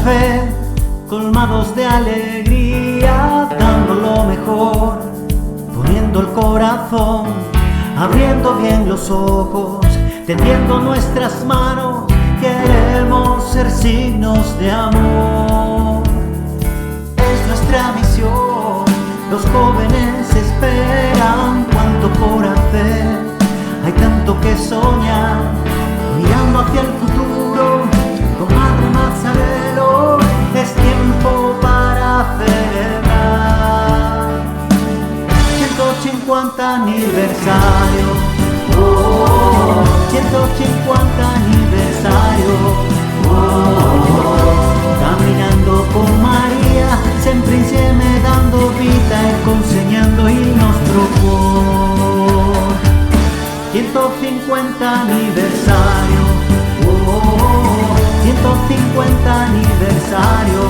fe, colmados de alegría, dando lo mejor, poniendo el corazón, abriendo bien los ojos, tendiendo nuestras manos, queremos ser signos de amor. Es nuestra misión, los jóvenes esperan cuanto por hacer, hay tanto que soñar, mirando hacia el futuro, con Madre Mazzarello, es tiempo para celebrar 150 aniversario, 150 aniversario, caminando con María, sempre insieme dando vita e consegnando il nostro cuore. 150 aniversario, 150 aniversario,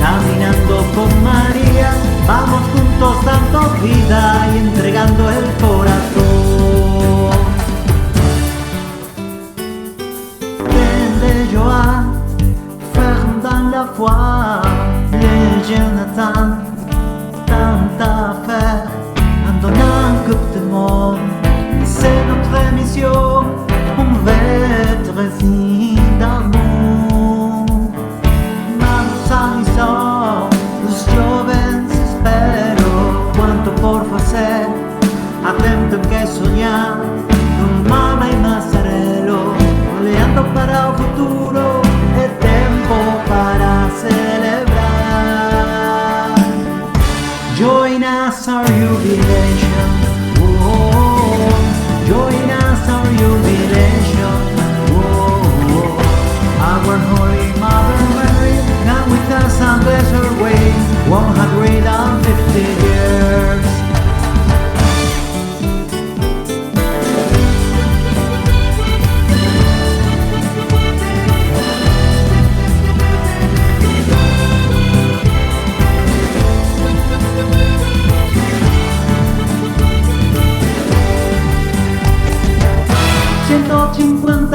caminando con María, vamos juntos dando vida y entregando el corazón. Prende Joie, ferme dans la foi, les Jonathan, tant à faire, en donnant coupe de monde, c'est notre mission, on veut être signe d'amour. Manos a misión, los jóvenes espero, cuanto por hacer, atento que soñar, con Mama y Mazzarello, oleando para el futuro, el tiempo para celebrar. Join us our jubilation, join us our jubilation, our Holy Mother Mary, come with us and bless her way, 150 years.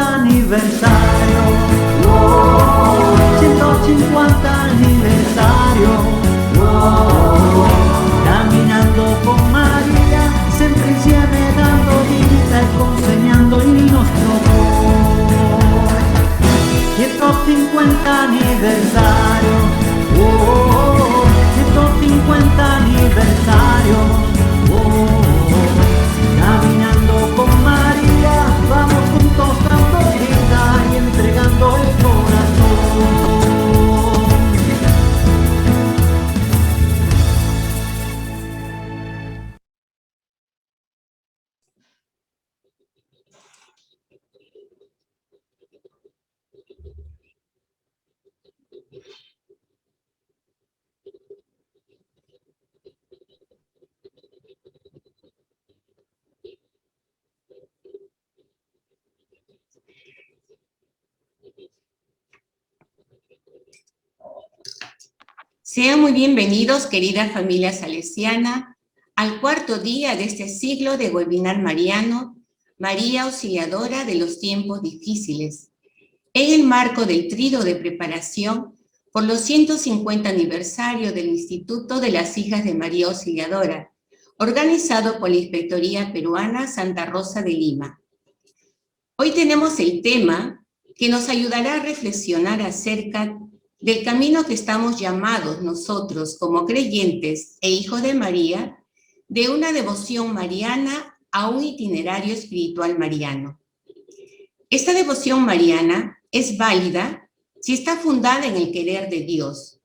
Aniversario, 150 aniversario, caminando con María, sempre insieme dando vita e consegnando il nostro cuore. 150 aniversario, 150 aniversario, caminando con María, vamos juntos dando vida y entregando el corazón. Sean muy bienvenidos, querida familia salesiana, al cuarto día de este siglo de webinar mariano, María Auxiliadora de los tiempos difíciles, en el marco del trío de preparación por los 150 aniversario del Instituto de las Hijas de María Auxiliadora, organizado por la Inspectoría Peruana Santa Rosa de Lima. Hoy tenemos el tema que nos ayudará a reflexionar acerca del camino que estamos llamados nosotros como creyentes e hijos de María, de una devoción mariana a un itinerario espiritual mariano. Esta devoción mariana es válida si está fundada en el querer de Dios,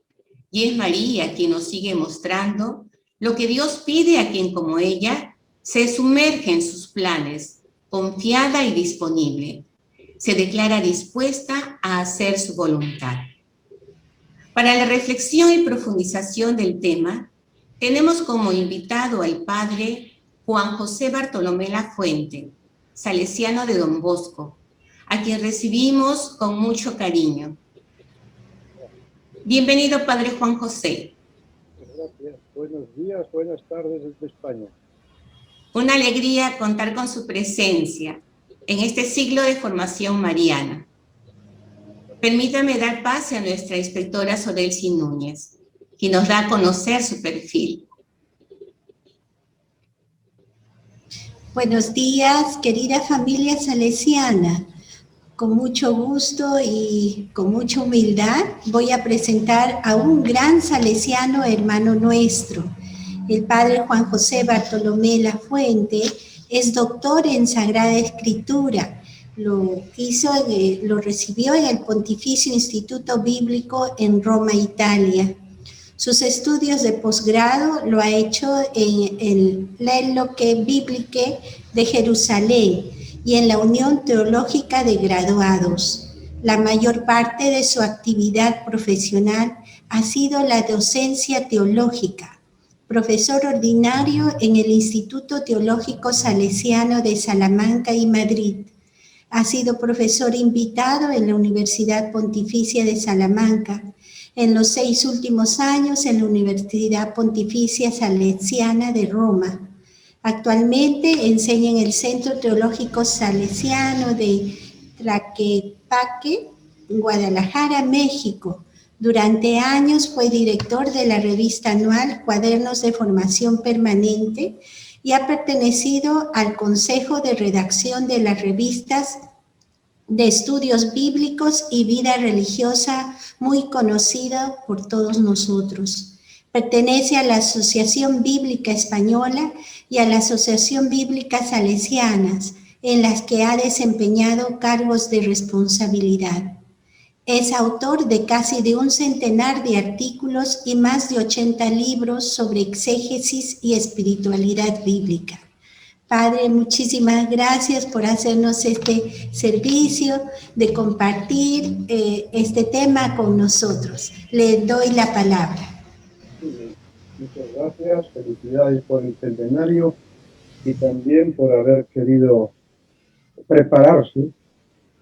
y es María quien nos sigue mostrando lo que Dios pide a quien como ella se sumerge en sus planes, confiada y disponible, se declara dispuesta a hacer su voluntad. Para la reflexión y profundización del tema, tenemos como invitado al padre Juan José Bartolomé Lafuente, salesiano de Don Bosco, a quien recibimos con mucho cariño. Bienvenido, padre Juan José. Gracias. Buenos días, buenas tardes desde España. Una alegría contar con su presencia en este siglo de formación mariana. Permítame dar pase a nuestra inspectora Sodelsi Núñez, quien nos da a conocer su perfil. Buenos días, querida familia salesiana. Con mucho gusto y con mucha humildad voy a presentar a un gran salesiano hermano nuestro. El padre Juan José Bartolomé Lafuente es doctor en Sagrada Escritura. Lo recibió en el Pontificio Instituto Bíblico en Roma, Italia. Sus estudios de posgrado lo ha hecho en el Lelloque Bibliche de Jerusalén y en la Unión Teológica de Graduados. La mayor parte de su actividad profesional ha sido la docencia teológica. Profesor ordinario en el Instituto Teológico Salesiano de Salamanca y Madrid. Ha sido profesor invitado en la Universidad Pontificia de Salamanca. En los 6 últimos años en la Universidad Pontificia Salesiana de Roma. Actualmente enseña en el Centro Teológico Salesiano de Tlaquepaque, Guadalajara, México. Durante años fue director de la revista anual Cuadernos de Formación Permanente y ha pertenecido al Consejo de Redacción de las revistas de Estudios Bíblicos y Vida Religiosa, muy conocida por todos nosotros. Pertenece a la Asociación Bíblica Española y a la Asociación Bíblica Salesianas, en las que ha desempeñado cargos de responsabilidad. Es autor de casi de un centenar de artículos y más de 80 libros sobre exégesis y espiritualidad bíblica. Padre, muchísimas gracias por hacernos este servicio de compartir este tema con nosotros. Le doy la palabra. Muchas gracias, felicidades por el centenario y también por haber querido prepararse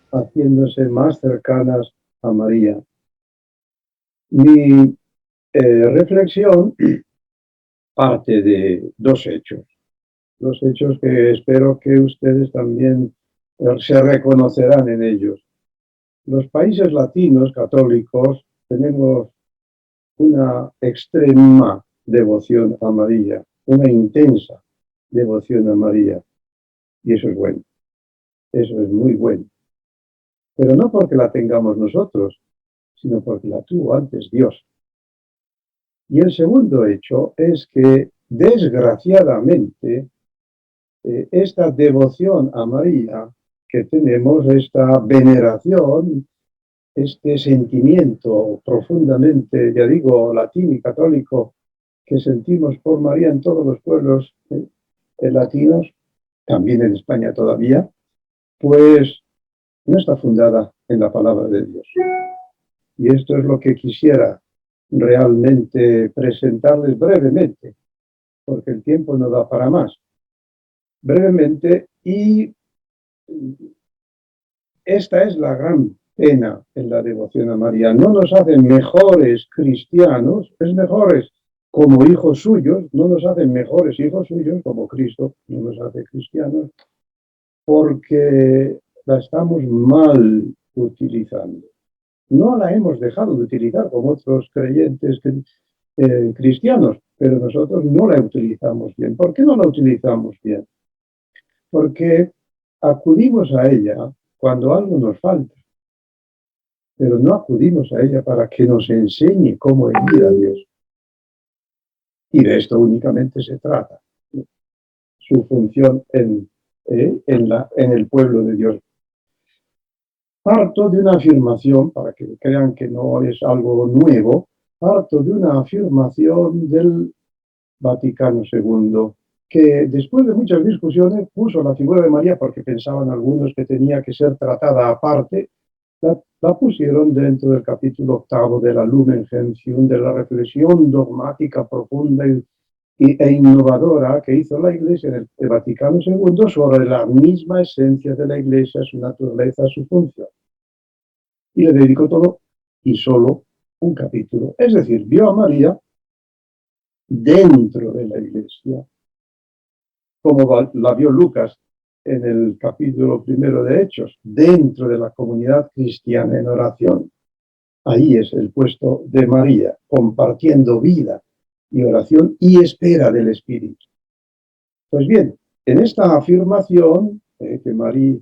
haciéndose más cercanas a María. Mi reflexión parte de dos hechos que espero que ustedes también se reconocerán en ellos. Los países latinos católicos tenemos una extrema devoción a María, una intensa devoción a María, y eso es bueno, eso es muy bueno. Pero no porque la tengamos nosotros, sino porque la tuvo antes Dios. Y el segundo hecho es que, desgraciadamente, esta devoción a María que tenemos, esta veneración, este sentimiento profundamente, ya digo, latino y católico que sentimos por María en todos los pueblos latinos, también en España todavía, pues no está fundada en la palabra de Dios. Y esto es lo que quisiera realmente presentarles brevemente, porque el tiempo no da para más. Brevemente, y esta es la gran pena en la devoción a María. No nos hace mejores cristianos, es mejores como hijos suyos, no nos hacen mejores hijos suyos como Cristo, no nos hace cristianos, porque la estamos mal utilizando. No la hemos dejado de utilizar como otros creyentes cristianos, pero nosotros no la utilizamos bien. ¿Por qué no la utilizamos bien? Porque acudimos a ella cuando algo nos falta, pero no acudimos a ella para que nos enseñe cómo ir a Dios. Y de esto únicamente se trata, su función en el pueblo de Dios. Parto de una afirmación, para que crean que no es algo nuevo, parto de una afirmación del Vaticano II, que después de muchas discusiones puso la figura de María, porque pensaban algunos que tenía que ser tratada aparte, la pusieron dentro del capítulo 8 de la Lumen Gentium, de la reflexión dogmática profunda e innovadora que hizo la Iglesia en el Vaticano II sobre la misma esencia de la Iglesia, su naturaleza, su función. Y le dedicó todo y solo un capítulo. Es decir, vio a María dentro de la Iglesia, como la vio Lucas en el capítulo 1 de Hechos, dentro de la comunidad cristiana en oración. Ahí es el puesto de María, compartiendo vida y oración y espera del Espíritu. Pues bien, en esta afirmación que María,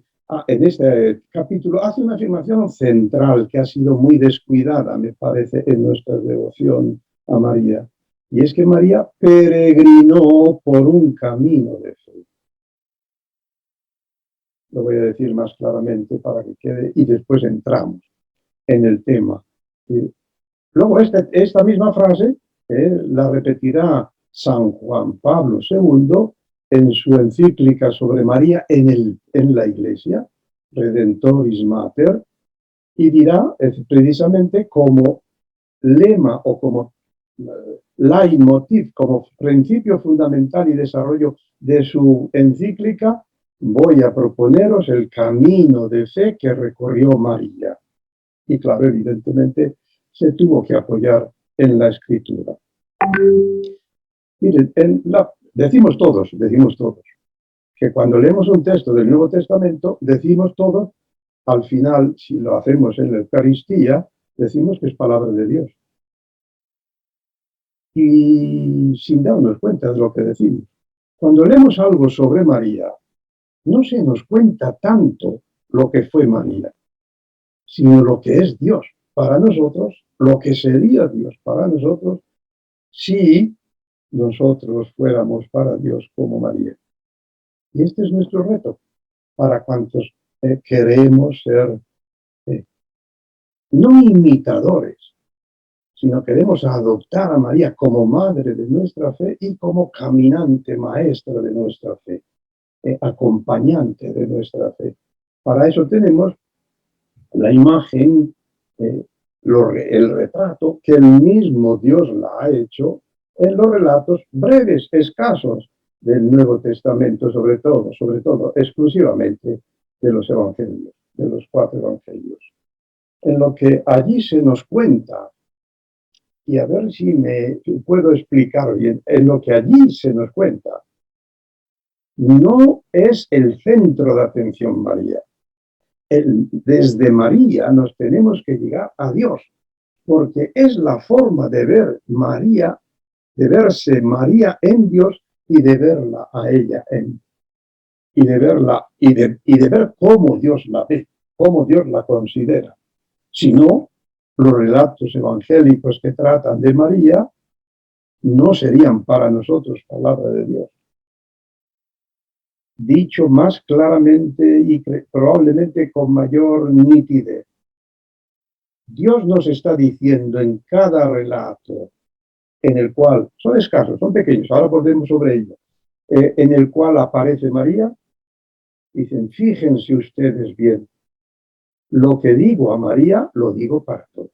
en este capítulo, hace una afirmación central que ha sido muy descuidada, me parece, en nuestra devoción a María. Y es que María peregrinó por un camino de fe. Lo voy a decir más claramente para que quede y después entramos en el tema. Luego esta misma frase la repetirá San Juan Pablo II en su encíclica sobre María en la Iglesia, Redentoris Mater, y dirá precisamente como lema o como leitmotiv, como principio fundamental y desarrollo de su encíclica, voy a proponeros el camino de fe que recorrió María. Y claro, evidentemente, se tuvo que apoyar en la Escritura. Miren, decimos todos, que cuando leemos un texto del Nuevo Testamento, decimos todos, al final, si lo hacemos en la Eucaristía, decimos que es palabra de Dios. Y sin darnos cuenta de lo que decimos. Cuando leemos algo sobre María, no se nos cuenta tanto lo que fue María, sino lo que es Dios para nosotros, lo que sería Dios para nosotros, si nosotros fuéramos para Dios como María. Y este es nuestro reto para cuantos queremos ser no imitadores, sino queremos adoptar a María como madre de nuestra fe y como caminante maestra de nuestra fe, acompañante de nuestra fe. Para eso tenemos la imagen, el retrato que el mismo Dios la ha hecho en los relatos breves, escasos del Nuevo Testamento, sobre todo, exclusivamente de los evangelios, de los 4 evangelios. En lo que allí se nos cuenta, y a ver si me puedo explicar bien, en lo que allí se nos cuenta, no es el centro de atención María. Desde María nos tenemos que llegar a Dios, porque es la forma de ver María, de verse María en Dios y de verla a ella y de verla y de ver cómo Dios la ve, cómo Dios la considera. Si no, los relatos evangélicos que tratan de María no serían para nosotros palabra de Dios. Dicho más claramente y probablemente con mayor nitidez, Dios nos está diciendo en cada relato en el cual, son escasos, son pequeños, ahora volvemos sobre ello, en el cual aparece María, dicen, fíjense ustedes bien, lo que digo a María, lo digo para todos.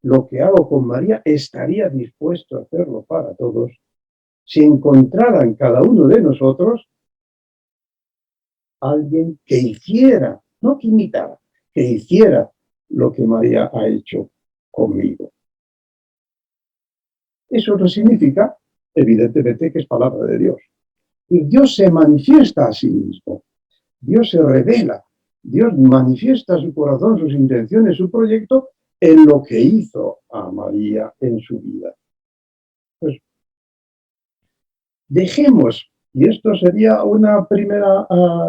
Lo que hago con María, estaría dispuesto a hacerlo para todos, si encontrara en cada uno de nosotros alguien que hiciera, no que imitara, que hiciera lo que María ha hecho conmigo. Eso no significa, evidentemente, que es palabra de Dios. Y Dios se manifiesta a sí mismo. Dios se revela. Dios manifiesta su corazón, sus intenciones, su proyecto en lo que hizo a María en su vida. Pues dejemos, y esto sería una primera,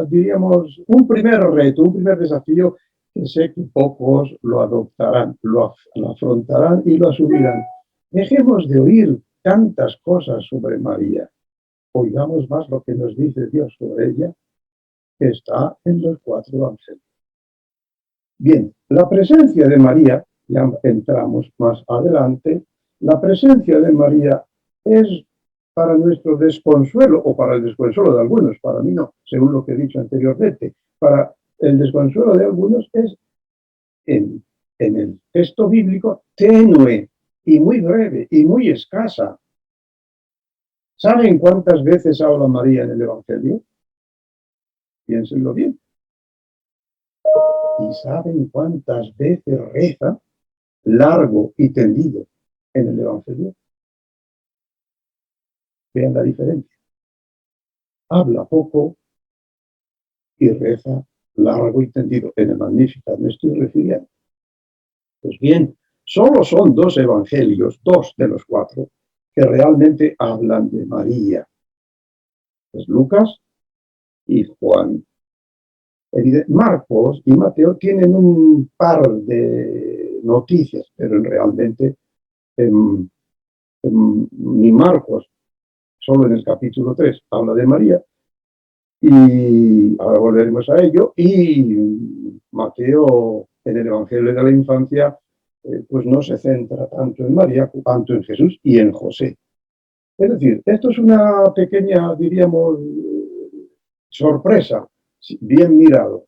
diríamos, un primer reto, un primer desafío que sé que pocos lo adoptarán, lo afrontarán y lo asumirán. Dejemos de oír tantas cosas sobre María. Oigamos más lo que nos dice Dios sobre ella, que está en los 4 evangelios. Bien, la presencia de María, ya entramos más adelante, la presencia de María es para nuestro desconsuelo, o para el desconsuelo de algunos, para mí no, según lo que he dicho anteriormente, para el desconsuelo de algunos es en el texto bíblico tenue y muy breve y muy escasa. ¿Saben cuántas veces habla María en el Evangelio? Piénsenlo bien. ¿Y saben cuántas veces reza largo y tendido en el Evangelio? Vean la diferencia. Habla poco y reza largo y tendido. En el Magnificat me estoy refiriendo. Pues bien, solo son 2 evangelios, 2 de los 4, que realmente hablan de María. Es Lucas y Juan. Marcos y Mateo tienen un par de noticias, pero realmente ni Marcos, solo en el capítulo 3, habla de María, y ahora volveremos a ello, y Mateo, en el Evangelio de la Infancia, pues no se centra tanto en María, tanto en Jesús y en José. Es decir, esto es una pequeña, diríamos, sorpresa, bien mirado.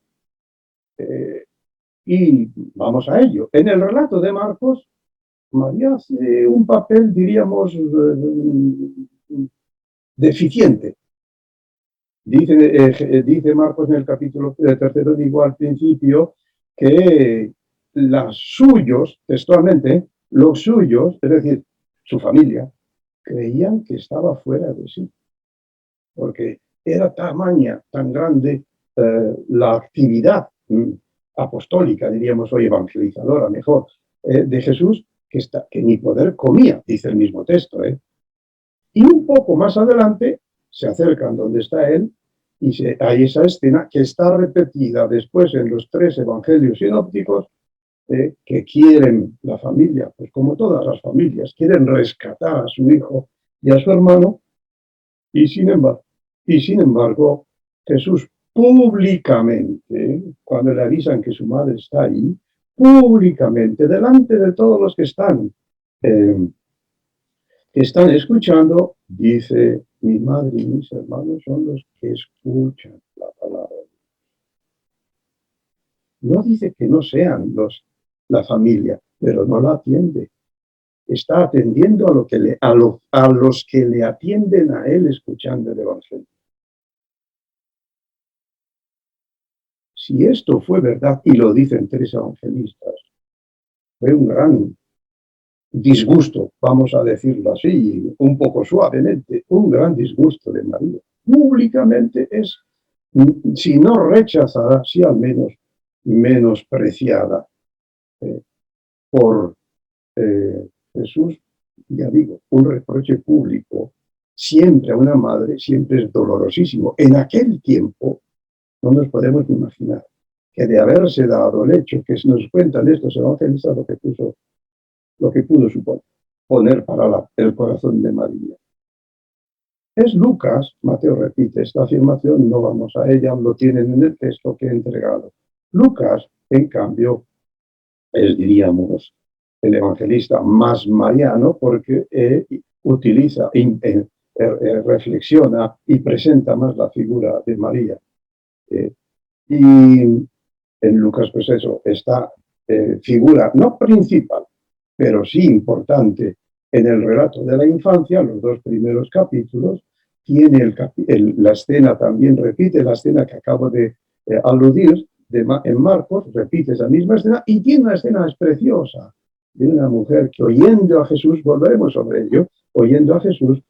Y vamos a ello. En el relato de Marcos, María hace un papel, diríamos, deficiente. Dice Marcos en el capítulo 3, digo al principio, que los suyos, textualmente, los suyos, es decir, su familia, creían que estaba fuera de sí. Porque era tan grande la actividad apostólica, diríamos hoy evangelizadora, mejor, de Jesús, que ni poder comía, dice el mismo texto. Y un poco más adelante se acercan donde está él y hay esa escena que está repetida después en los 3 evangelios sinópticos, que quieren la familia, pues como todas las familias, quieren rescatar a su hijo y a su hermano, y sin embargo, Jesús públicamente, cuando le avisan que su madre está ahí, públicamente, delante de todos los que están escuchando, dice: mi madre y mis hermanos son los que escuchan la palabra. No dice que no sean la familia, pero no la atiende. Está atendiendo a los que le atienden a él escuchando el Evangelio. Si esto fue verdad, y lo dicen 3 evangelistas, fue un gran disgusto, vamos a decirlo así, un poco suavemente, un gran disgusto de María. Públicamente es, si no rechazada, sí al menos menospreciada por Jesús. Ya digo, un reproche público siempre a una madre siempre es dolorosísimo. En aquel tiempo no nos podemos imaginar que de haberse dado el hecho que nos cuentan estos evangelistas lo que pudo poner para el corazón de María. Es Lucas, Mateo repite esta afirmación, no vamos a ella, lo tienen en el texto que he entregado. Lucas, en cambio, es, diríamos, el evangelista más mariano porque utiliza, reflexiona y presenta más la figura de María. Y en Lucas, pues eso, esta figura, no principal, pero sí importante en el relato de la infancia, los 2 primeros capítulos, tiene la escena, también repite la escena que acabo de aludir en Marcos, repite esa misma escena, y tiene una escena preciosa de una mujer que oyendo a Jesús, volveremos sobre ello, oyendo a Jesús,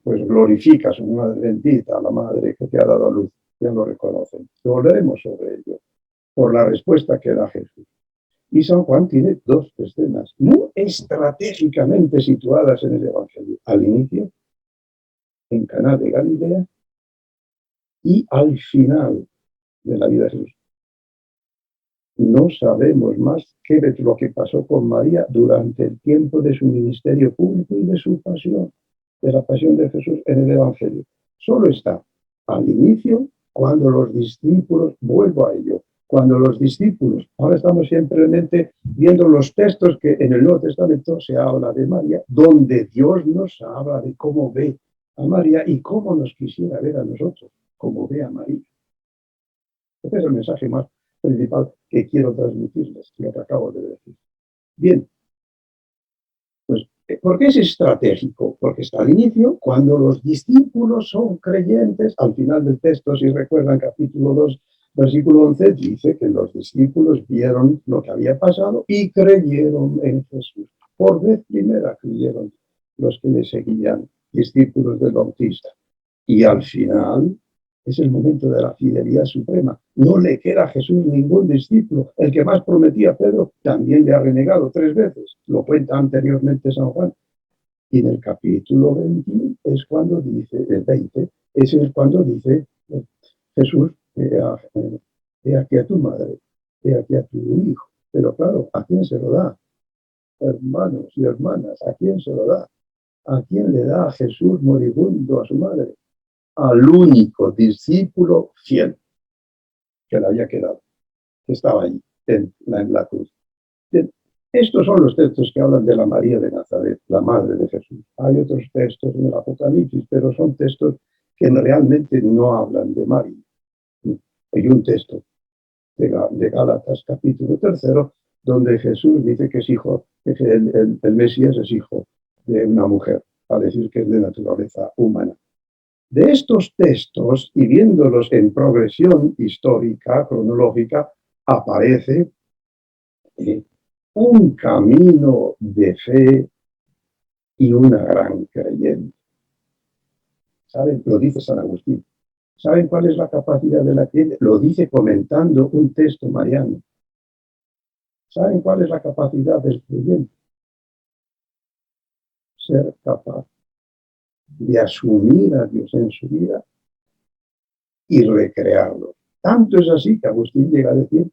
pues glorifica a su madre bendita, a la madre que te ha dado a luz, ya lo reconocen. Volveremos sobre ello, por la respuesta que da Jesús. Y San Juan tiene 2 escenas muy estratégicamente situadas en el Evangelio. Al inicio, en Caná de Galilea, y al final de la vida de Jesús. No sabemos más qué es lo que pasó con María durante el tiempo de su ministerio público y de su pasión, de la pasión de Jesús en el Evangelio. Solo está al inicio, cuando los discípulos, vuelvo a ello, cuando los discípulos, ahora estamos simplemente viendo los textos que en el Nuevo Testamento se habla de María, donde Dios nos habla de cómo ve a María y cómo nos quisiera ver a nosotros, como ve a María. Este es el mensaje más principal que quiero transmitirles, lo que acabo de decir. Bien, pues, ¿por qué es estratégico? Porque está al inicio, cuando los discípulos son creyentes, al final del texto, si recuerdan, capítulo 2, versículo 11, dice que los discípulos vieron lo que había pasado y creyeron en Jesús. Por vez primera creyeron los que le seguían, discípulos del Bautista. Y al final, Es el momento de la fidelidad suprema. No le queda a Jesús ningún discípulo. El que más prometía, Pedro, también le ha renegado 3 veces. Lo cuenta anteriormente San Juan. Y en el capítulo 20 es cuando dice, el 20, ese es cuando dice Jesús, he aquí a tu madre, he aquí a tu hijo. Pero claro, ¿a quién se lo da? Hermanos y hermanas, ¿a quién se lo da? ¿A quién le da a Jesús moribundo a su madre? Al único discípulo fiel que le había quedado, que estaba allí, en la cruz. Bien, estos son los textos que hablan de la María de Nazaret, la madre de Jesús. Hay otros textos en el Apocalipsis, pero son textos que realmente no hablan de María. Hay un texto de Gálatas, capítulo 3, donde Jesús dice que es hijo, que el Mesías es hijo de una mujer, para decir que es de naturaleza humana. De estos textos, y viéndolos en progresión histórica, cronológica, aparece un camino de fe y una gran creyente. ¿Saben? Lo dice San Agustín. ¿Saben cuál es la capacidad de la creyente? Lo dice comentando un texto mariano. ¿Saben cuál es la capacidad del creyente? Ser capaz de asumir a Dios en su vida y recrearlo. Tanto es así que Agustín llega a decir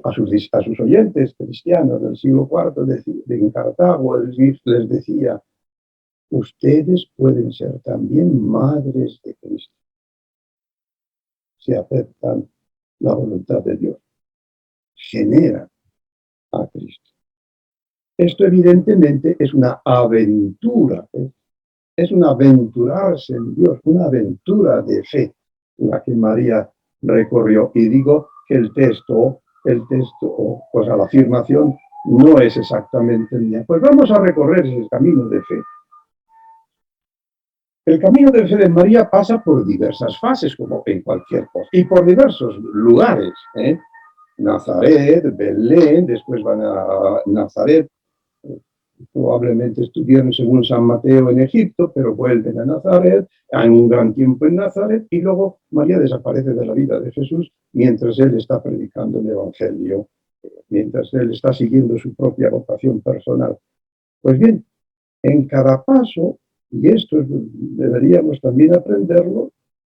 a sus oyentes cristianos del siglo IV en Cartago, les decía, ustedes pueden ser también madres de Cristo si aceptan la voluntad de Dios. Generan a Cristo. Esto evidentemente es una aventura, es un aventurarse en Dios, una aventura de fe, la que María recorrió. Y digo que el texto, pues a la afirmación no es exactamente mía. Pues vamos a recorrer ese camino de fe. El camino de fe de María pasa por diversas fases, como en cualquier cosa, y por diversos lugares. Nazaret, Belén, después van a Nazaret, probablemente estuvieron según San Mateo en Egipto, pero vuelven a Nazaret, hay un gran tiempo en Nazaret, y luego María desaparece de la vida de Jesús mientras él está predicando el Evangelio, mientras él está siguiendo su propia vocación personal. Pues bien, en cada paso, y esto deberíamos también aprenderlo,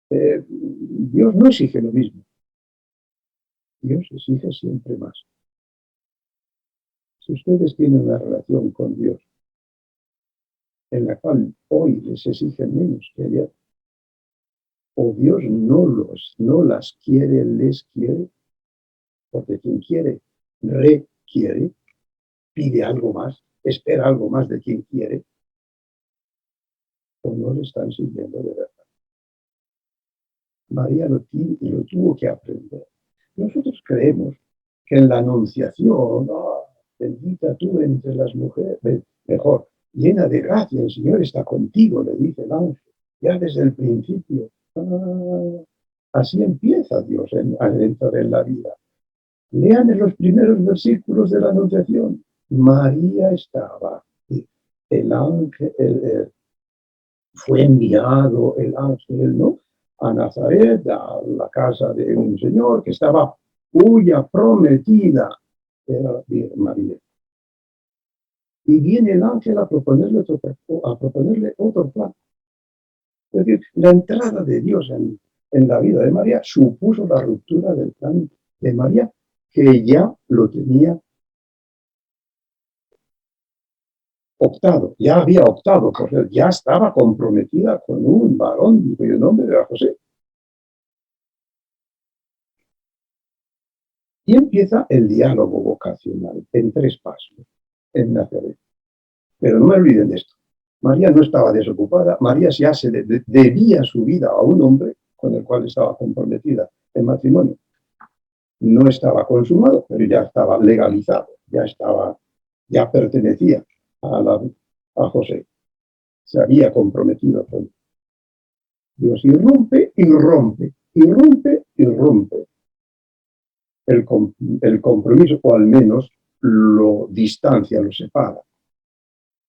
Dios no exige lo mismo. Dios exige siempre más. Si ustedes tienen una relación con Dios en la cual hoy les exigen menos que ayer, o Dios no las quiere, les quiere, porque quien quiere, requiere, pide algo más, espera algo más de quien quiere, o no le están siguiendo de verdad. María lo tuvo que aprender. Nosotros creemos que en la anunciación, bendita tú entre las mujeres, mejor, llena de gracia, el Señor está contigo, le dice el ángel, ya desde el principio. Así empieza Dios a entrar en la vida. Lean en los primeros versículos de la anunciación. María estaba, el ángel, fue enviado el ángel, ¿no?, a Nazaret, a la casa de un señor que estaba, cuya prometida era María. Y viene el ángel a proponerle otro plan. Es decir, la entrada de Dios en la vida de María supuso la ruptura del plan de María, que ya lo tenía optado, ya había optado por él, ya estaba comprometida con un varón cuyo nombre era José. Y empieza el diálogo vocacional en 3 pasos en Nazaret. Pero no me olviden de esto. María no estaba desocupada, María ya se debía su vida a un hombre con el cual estaba comprometida en matrimonio. No estaba consumado, pero ya estaba legalizado, ya pertenecía a José. Se había comprometido con él. Dios irrumpe y rompe, irrumpe y rompe el compromiso, o al menos lo distancia, lo separa.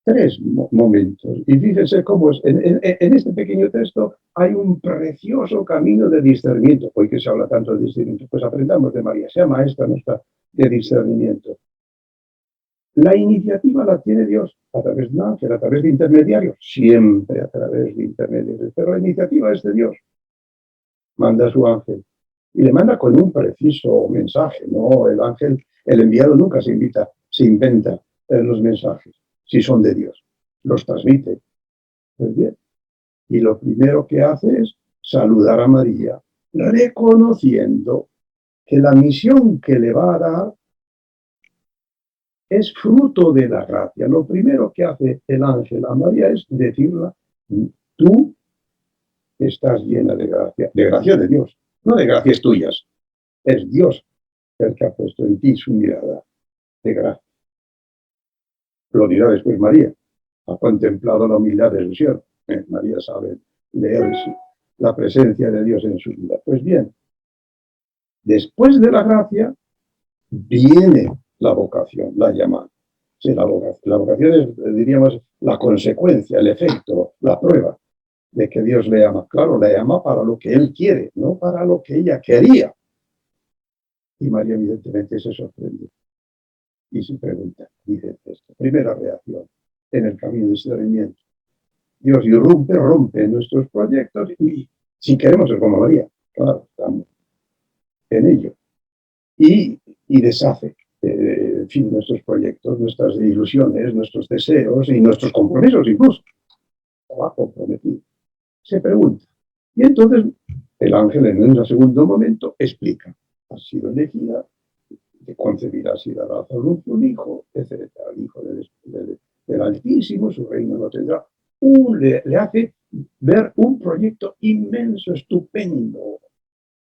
tres momentos. Y fíjense cómo es, en este pequeño texto hay un precioso camino de discernimiento. Hoy que se habla tanto de discernimiento, pues aprendamos de María, sea maestra nuestra de discernimiento. La iniciativa la tiene Dios a través de un ángel, a través de intermediarios, siempre a través de intermediarios. Pero la iniciativa es de Dios. Manda a su ángel. Y le manda con un preciso mensaje, ¿no? El ángel, el enviado nunca se inventa los mensajes, si son de Dios. Los transmite. Pues bien. Y lo primero que hace es saludar a María, reconociendo que la misión que le va a dar es fruto de la gracia. Lo primero que hace el ángel a María es decirle, tú estás llena de gracia de Dios, no de gracias tuyas. Es Dios el que ha puesto en ti su mirada de gracia. Lo dirá después María. Ha contemplado la humildad de su siervo. María sabe leer la presencia de Dios en su vida. Pues bien, después de la gracia viene la vocación, la llamada. Sí, la vocación es, diríamos, la consecuencia, el efecto, la prueba de que Dios le ama. Claro, le ama para lo que Él quiere, no para lo que ella quería. Y María evidentemente se sorprende y se pregunta, dice esto. Primera reacción en el camino de discernimiento. Dios rompe nuestros proyectos y si queremos ser como María, claro, estamos en ello. Y deshace, en fin, nuestros proyectos, nuestras ilusiones, nuestros deseos y nuestros compromisos incluso. Va comprometido. Se pregunta. Y entonces el ángel en un segundo momento explica. Ha sido elegida, que concebirá y dará a luz un hijo, etc. El hijo del Altísimo, su reino no tendrá. Le hace ver un proyecto inmenso, estupendo.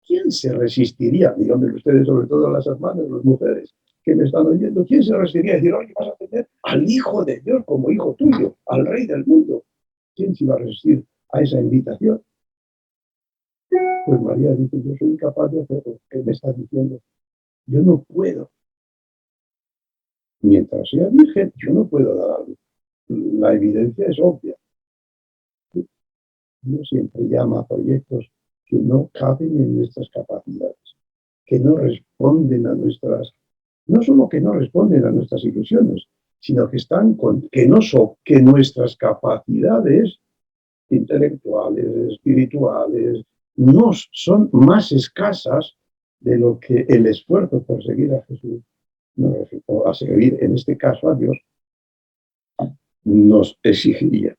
¿Quién se resistiría? Díganme ustedes, sobre todo las hermanas, las mujeres que me están oyendo, ¿quién se resistiría a decir, oye, vas a tener al Hijo de Dios como hijo tuyo, al Rey del mundo? ¿Quién se iba a resistir a esa invitación? Pues María dice, yo soy incapaz de hacerlo. ¿Qué me está diciendo? Yo no puedo. Mientras sea virgen, yo no puedo dar algo. La evidencia es obvia. Dios siempre llama a proyectos que no caben en nuestras capacidades, que no responden a nuestras, no solo que no responden a nuestras ilusiones, sino que que nuestras capacidades intelectuales, espirituales, no son más escasas de lo que el esfuerzo por seguir a Jesús, o a seguir, en este caso, a Dios, nos exigiría.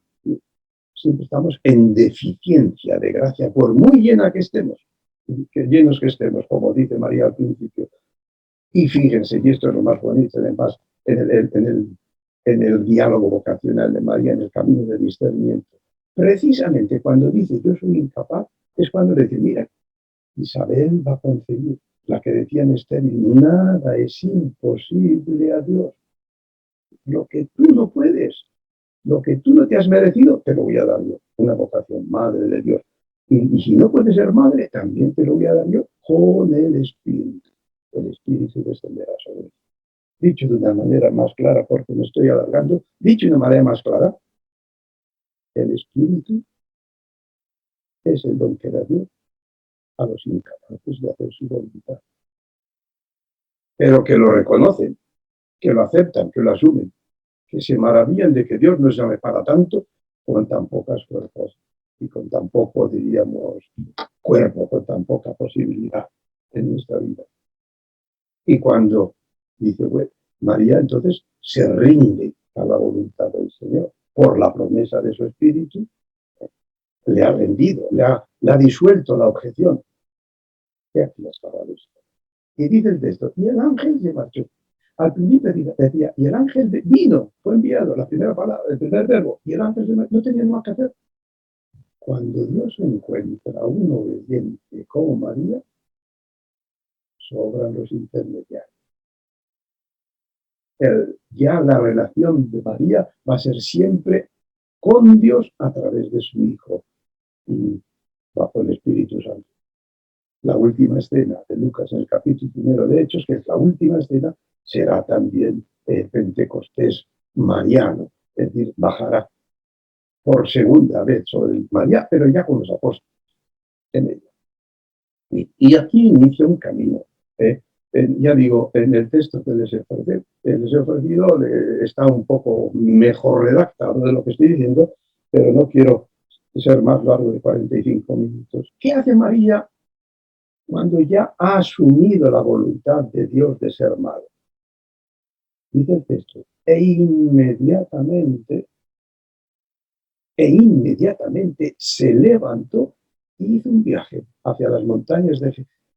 Siempre estamos en deficiencia de gracia, por muy llenos que estemos, como dice María al principio. Y fíjense, y esto es lo más bonito, además, en el diálogo vocacional de María, en el camino de discernimiento. Precisamente cuando dice yo soy incapaz, es cuando dice, mira, Isabel va a concebir, la que decía en estéril, nada es imposible a Dios. Lo que tú no puedes, lo que tú no te has merecido, te lo voy a dar yo. Una vocación, madre de Dios. Y si no puedes ser madre, también te lo voy a dar yo con el Espíritu. El Espíritu descenderá sobre ti. Dicho de una manera más clara, porque me estoy alargando, dicho de una manera más clara, el Espíritu es el don que da Dios a los incapaces de hacer su voluntad. Pero que lo reconocen, que lo aceptan, que lo asumen, que se maravillan de que Dios nos llame para tanto con tan pocas fuerzas y con tan poco, diríamos, cuerpo, con tan poca posibilidad en nuestra vida. Y cuando dice, bueno, María entonces se rinde a la voluntad del Señor por la promesa de su Espíritu, le ha rendido, le ha disuelto la objeción. Y aquí estaba esto. Y dice el texto, y el ángel se marchó. Al principio decía, y el ángel vino, fue enviado, la primera palabra, el primer verbo, y el ángel no tenía nada que hacer. Cuando Dios encuentra a un obediente como María, sobran los intermediarios. Ya la relación de María va a ser siempre con Dios a través de su Hijo y bajo el Espíritu Santo. La última escena de Lucas en el capítulo 1 de Hechos, que es la última escena, será también Pentecostés mariano, es decir, bajará por segunda vez sobre María, pero ya con los apóstoles en ella. Y aquí inicia un camino. Ya digo, en el texto que les he ofrecido está un poco mejor redactado de lo que estoy diciendo, pero no quiero ser más largo de 45 minutos. ¿Qué hace María cuando ya ha asumido la voluntad de Dios de ser madre? Dice el texto, e inmediatamente se levantó y hizo un viaje hacia las montañas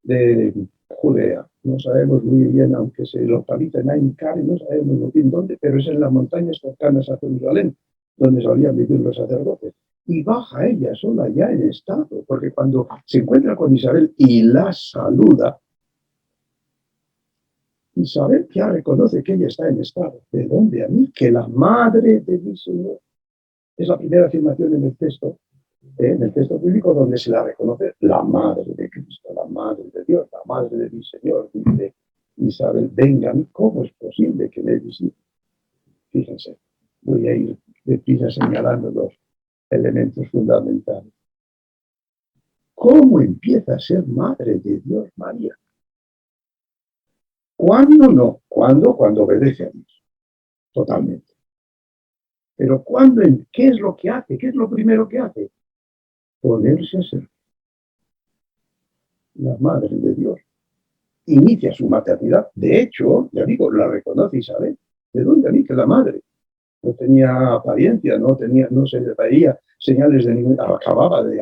de Judea. No sabemos muy bien, aunque se localiza en Ain Kare, no sabemos muy bien dónde, pero es en las montañas cercanas a Jerusalén, donde solían vivir los sacerdotes. Y baja ella sola ya en estado, porque cuando se encuentra con Isabel y la saluda, Isabel ya reconoce que ella está en estado. ¿De dónde a mí? Que la madre de mi Señor. Es la primera afirmación en el texto bíblico donde se la reconoce la madre de Cristo, la madre de Dios, la madre de mi Señor. Dice Isabel, vengan, ¿cómo es posible que me visite? Fíjense, voy a ir deprisa señalando los elementos fundamentales. ¿Cómo empieza a ser madre de Dios María? ¿Cuándo no? ¿Cuándo? Cuando obedece a Dios. Totalmente. Pero ¿cuándo? ¿Qué es lo que hace? ¿Qué es lo primero que hace? Ponerse a ser la madre de Dios. Inicia su maternidad. De hecho, ya digo, la reconoce Isabel. ¿De dónde a mí que la madre? No tenía apariencia, no se le veía señales de ningún... Acababa de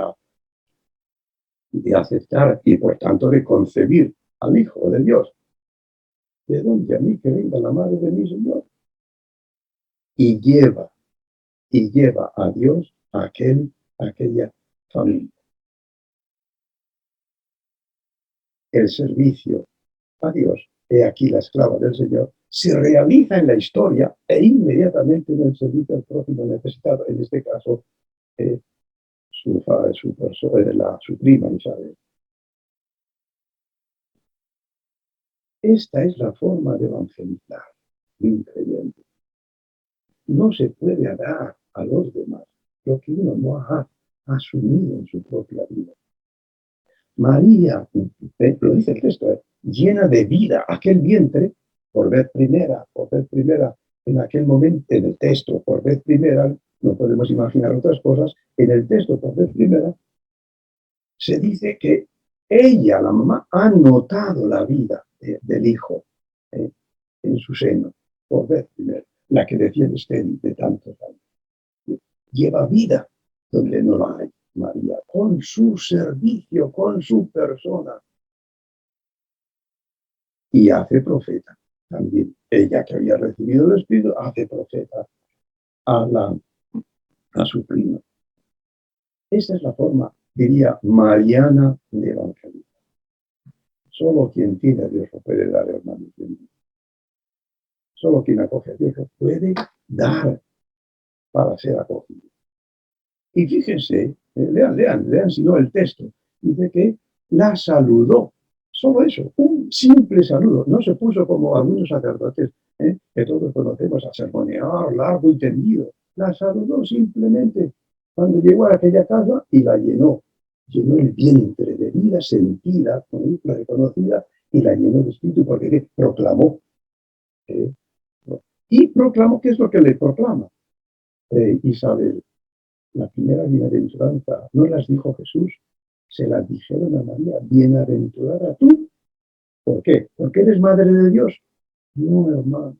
aceptar y por tanto de concebir al Hijo de Dios. ¿De dónde a mí que venga la madre de mi Señor? Y lleva a Dios a aquella familia. El servicio a Dios, he aquí la esclava del Señor, se realiza en la historia e inmediatamente en el servicio al prójimo necesitado, en este caso su prima Isabel. Esta es la forma de evangelizar de un creyente. No se puede dar a los demás lo que uno no ha asumido en su propia vida. María, lo dice el texto, llena de vida aquel vientre, por vez primera, en aquel momento, en el texto, por vez primera, no podemos imaginar otras cosas, en el texto, por vez primera, se dice que ella, la mamá, ha notado la vida del hijo en su seno, por vez primera, la que decía Esther de tantos años. Lleva vida donde no la hay. María, con su servicio, con su persona. Y hace profeta también. Ella que había recibido el Espíritu, hace profeta a su prima. Esa es la forma, diría, mariana de evangelizar. Solo quien tiene a Dios lo puede dar, hermanos. Solo quien acoge a Dios lo puede dar para ser acogido. Y fíjense, lean si no el texto. Dice que la saludó. Solo eso, un simple saludo. No se puso como algunos sacerdotes que todos conocemos a sermonear largo y tendido. La saludó simplemente cuando llegó a aquella casa y la llenó. Llenó el vientre de vida sentida, reconocida, y la llenó de espíritu porque proclamó. Y proclamó, ¿qué es lo que le proclama? Isabel. La primera bienaventuranza no las dijo Jesús, se las dijeron a María, bienaventurada tú. ¿Por qué? ¿Porque eres madre de Dios? No, hermano,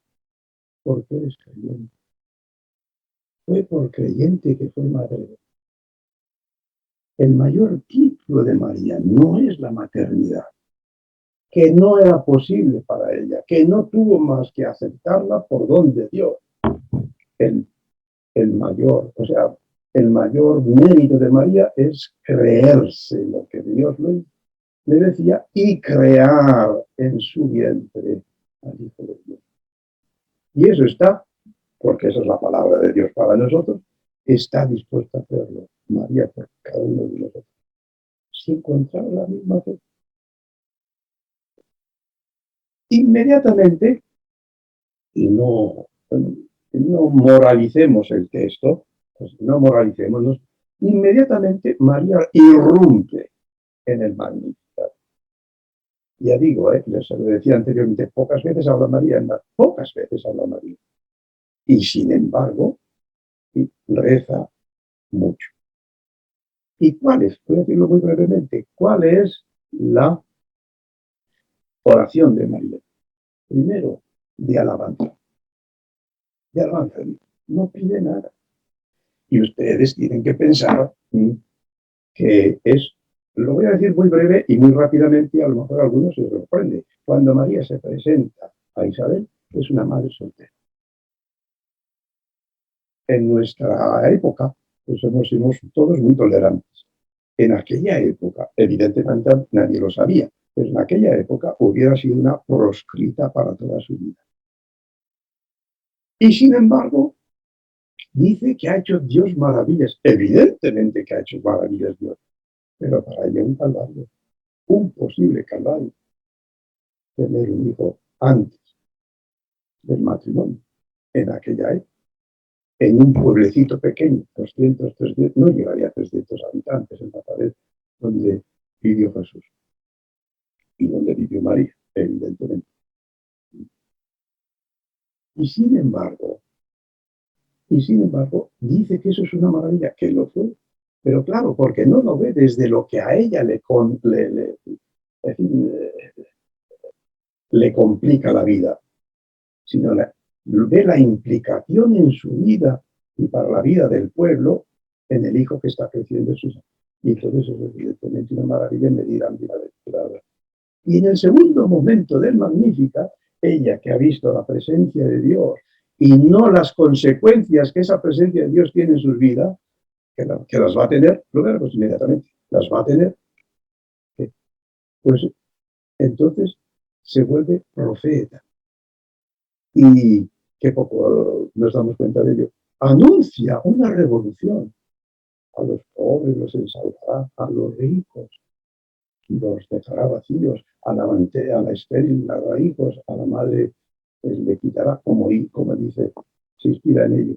porque eres creyente. Fue por creyente que fue madre de Dios. El mayor título de María no es la maternidad, que no era posible para ella, que no tuvo más que aceptarla por don de Dios. El mayor mérito de María es creerse lo que Dios le decía y crear en su vientre al Hijo de Dios. Y eso está, porque esa es la palabra de Dios para nosotros, está dispuesta a hacerlo María por cada uno de nosotros. Si encontramos la misma fe. Inmediatamente, y no no moralicemos el texto, pues no moralicémonos. Inmediatamente María irrumpe en el Magnificat. Ya digo, les lo decía anteriormente, pocas veces habla María, pocas veces habla María. Y sin embargo, reza mucho. ¿Y cuál es? Voy a decirlo muy brevemente. ¿Cuál es la oración de María? Primero, de alabanza. De alabanza. No pide nada. Y ustedes tienen que pensar que es, lo voy a decir muy breve y muy rápidamente, a lo mejor a algunos se sorprende. Cuando María se presenta a Isabel, es una madre soltera. En nuestra época, pues somos todos muy tolerantes. En aquella época, evidentemente nadie lo sabía, pero en aquella época hubiera sido una proscrita para toda su vida. Y sin embargo, dice que ha hecho Dios maravillas. Evidentemente que ha hecho maravillas Dios, pero para ella un calvario, un posible calvario, tener un hijo antes del matrimonio, en aquella época, en un pueblecito pequeño, 200, 300, no llegaría a 300 habitantes en Nazaret, donde vivió Jesús y donde vivió María, evidentemente. Y sin embargo, dice que eso es una maravilla, que lo fue. Pero claro, porque no lo ve desde lo que a ella le complica la vida, sino ve la implicación en su vida y para la vida del pueblo en el hijo que está creciendo en sus años. Y entonces es evidentemente una maravilla en medida bienaventurada. Y en el segundo momento del Magnificat, ella que ha visto la presencia de Dios y no las consecuencias que esa presencia de Dios tiene en sus vidas, que las va a tener, luego pues inmediatamente las va a tener, pues entonces se vuelve profeta. Y qué poco nos damos cuenta de ello. Anuncia una revolución. A los pobres los ensalzará, a los ricos los dejará vacíos, a la estéril dará hijos, a la madre le quitará, como dice, se inspira en ello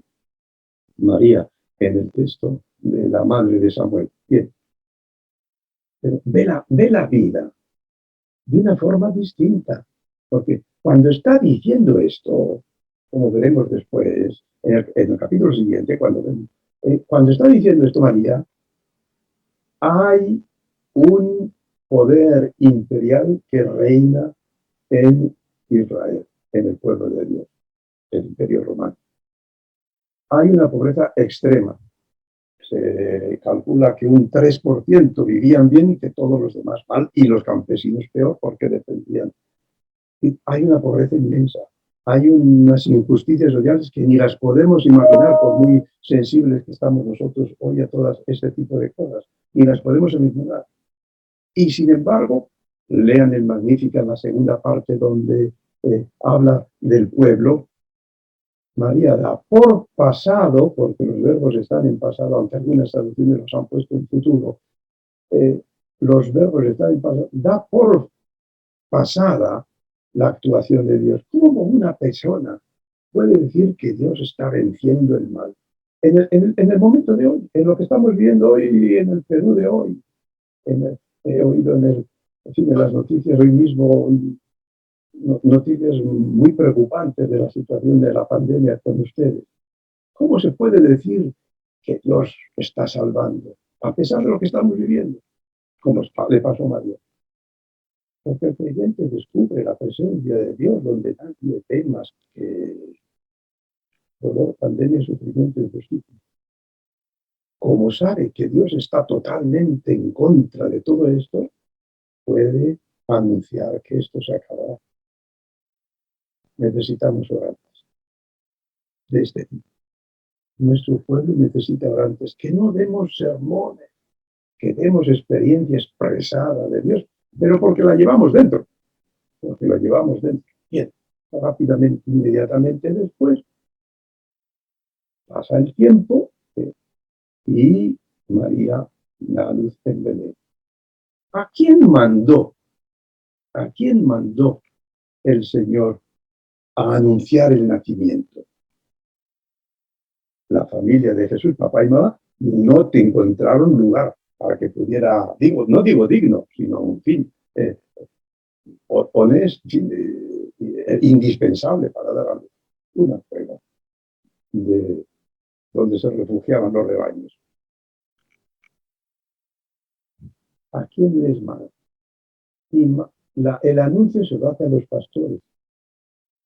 María en el texto de la madre de Samuel. Bien, pero ve la vida de una forma distinta, porque cuando está diciendo esto, como veremos después, en el capítulo siguiente, cuando está diciendo esto María, hay un poder imperial que reina en Israel, en el pueblo de Dios, el imperio romano. Hay una pobreza extrema. Se calcula que un 3% vivían bien y que todos los demás mal, y los campesinos peor porque dependían. Y hay una pobreza inmensa. Hay unas injusticias sociales que ni las podemos imaginar, por muy sensibles que estamos nosotros hoy a todas este tipo de cosas, ni las podemos imaginar. Y sin embargo, lean el Magnificat, la segunda parte donde habla del pueblo. María da por pasado, porque los verbos están en pasado, aunque algunas traducciones los han puesto en futuro, los verbos están en pasado, da por pasada la actuación de Dios. ¿Cómo una persona puede decir que Dios está venciendo el mal? En el momento de hoy, en lo que estamos viendo hoy en el Perú de hoy, he oído en las noticias hoy mismo, noticias muy preocupantes de la situación de la pandemia con ustedes. ¿Cómo se puede decir que Dios está salvando, a pesar de lo que estamos viviendo? Como le pasó a María. Porque el creyente descubre la presencia de Dios donde nadie ve más que dolor, pandemia, sufrimiento y injusticia. Como sabe que Dios está totalmente en contra de todo esto, puede anunciar que esto se acabará. Necesitamos orantes de este tipo. Nuestro pueblo necesita orantes, que no demos sermones, que demos experiencia expresada de Dios, pero porque la llevamos dentro. Porque la llevamos dentro. Bien, rápidamente, inmediatamente después, pasa el tiempo y María da luz en Belén. ¿A quién mandó? ¿A quién mandó el Señor a anunciar el nacimiento? la familia de Jesús, papá y mamá, no te encontraron lugar para que pudiera, no digo digno, sino un fin, indispensable para dar a luz una prueba de donde se refugiaban los rebaños. ¿A quién les manda? Y el anuncio se lo hace a los pastores,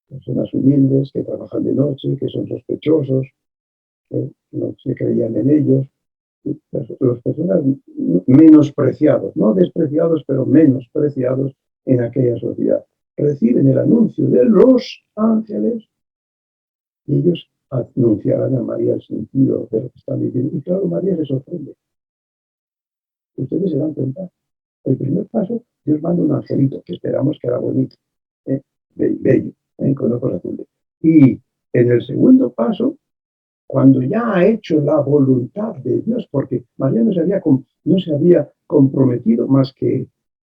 personas humildes que trabajan de noche, que son sospechosos, no se creían en ellos, las personas menospreciados, no despreciados, pero menospreciados en aquella sociedad. Reciben el anuncio de los ángeles y ellos anunciarán a María el sentido de lo que están diciendo. Y claro, María les sorprende. Ustedes se dan cuenta. El primer paso, Dios manda un angelito, que esperamos que era bonito, bello, con ojos azules. Y en el segundo paso, cuando ya ha hecho la voluntad de Dios, porque María no se había comprometido más que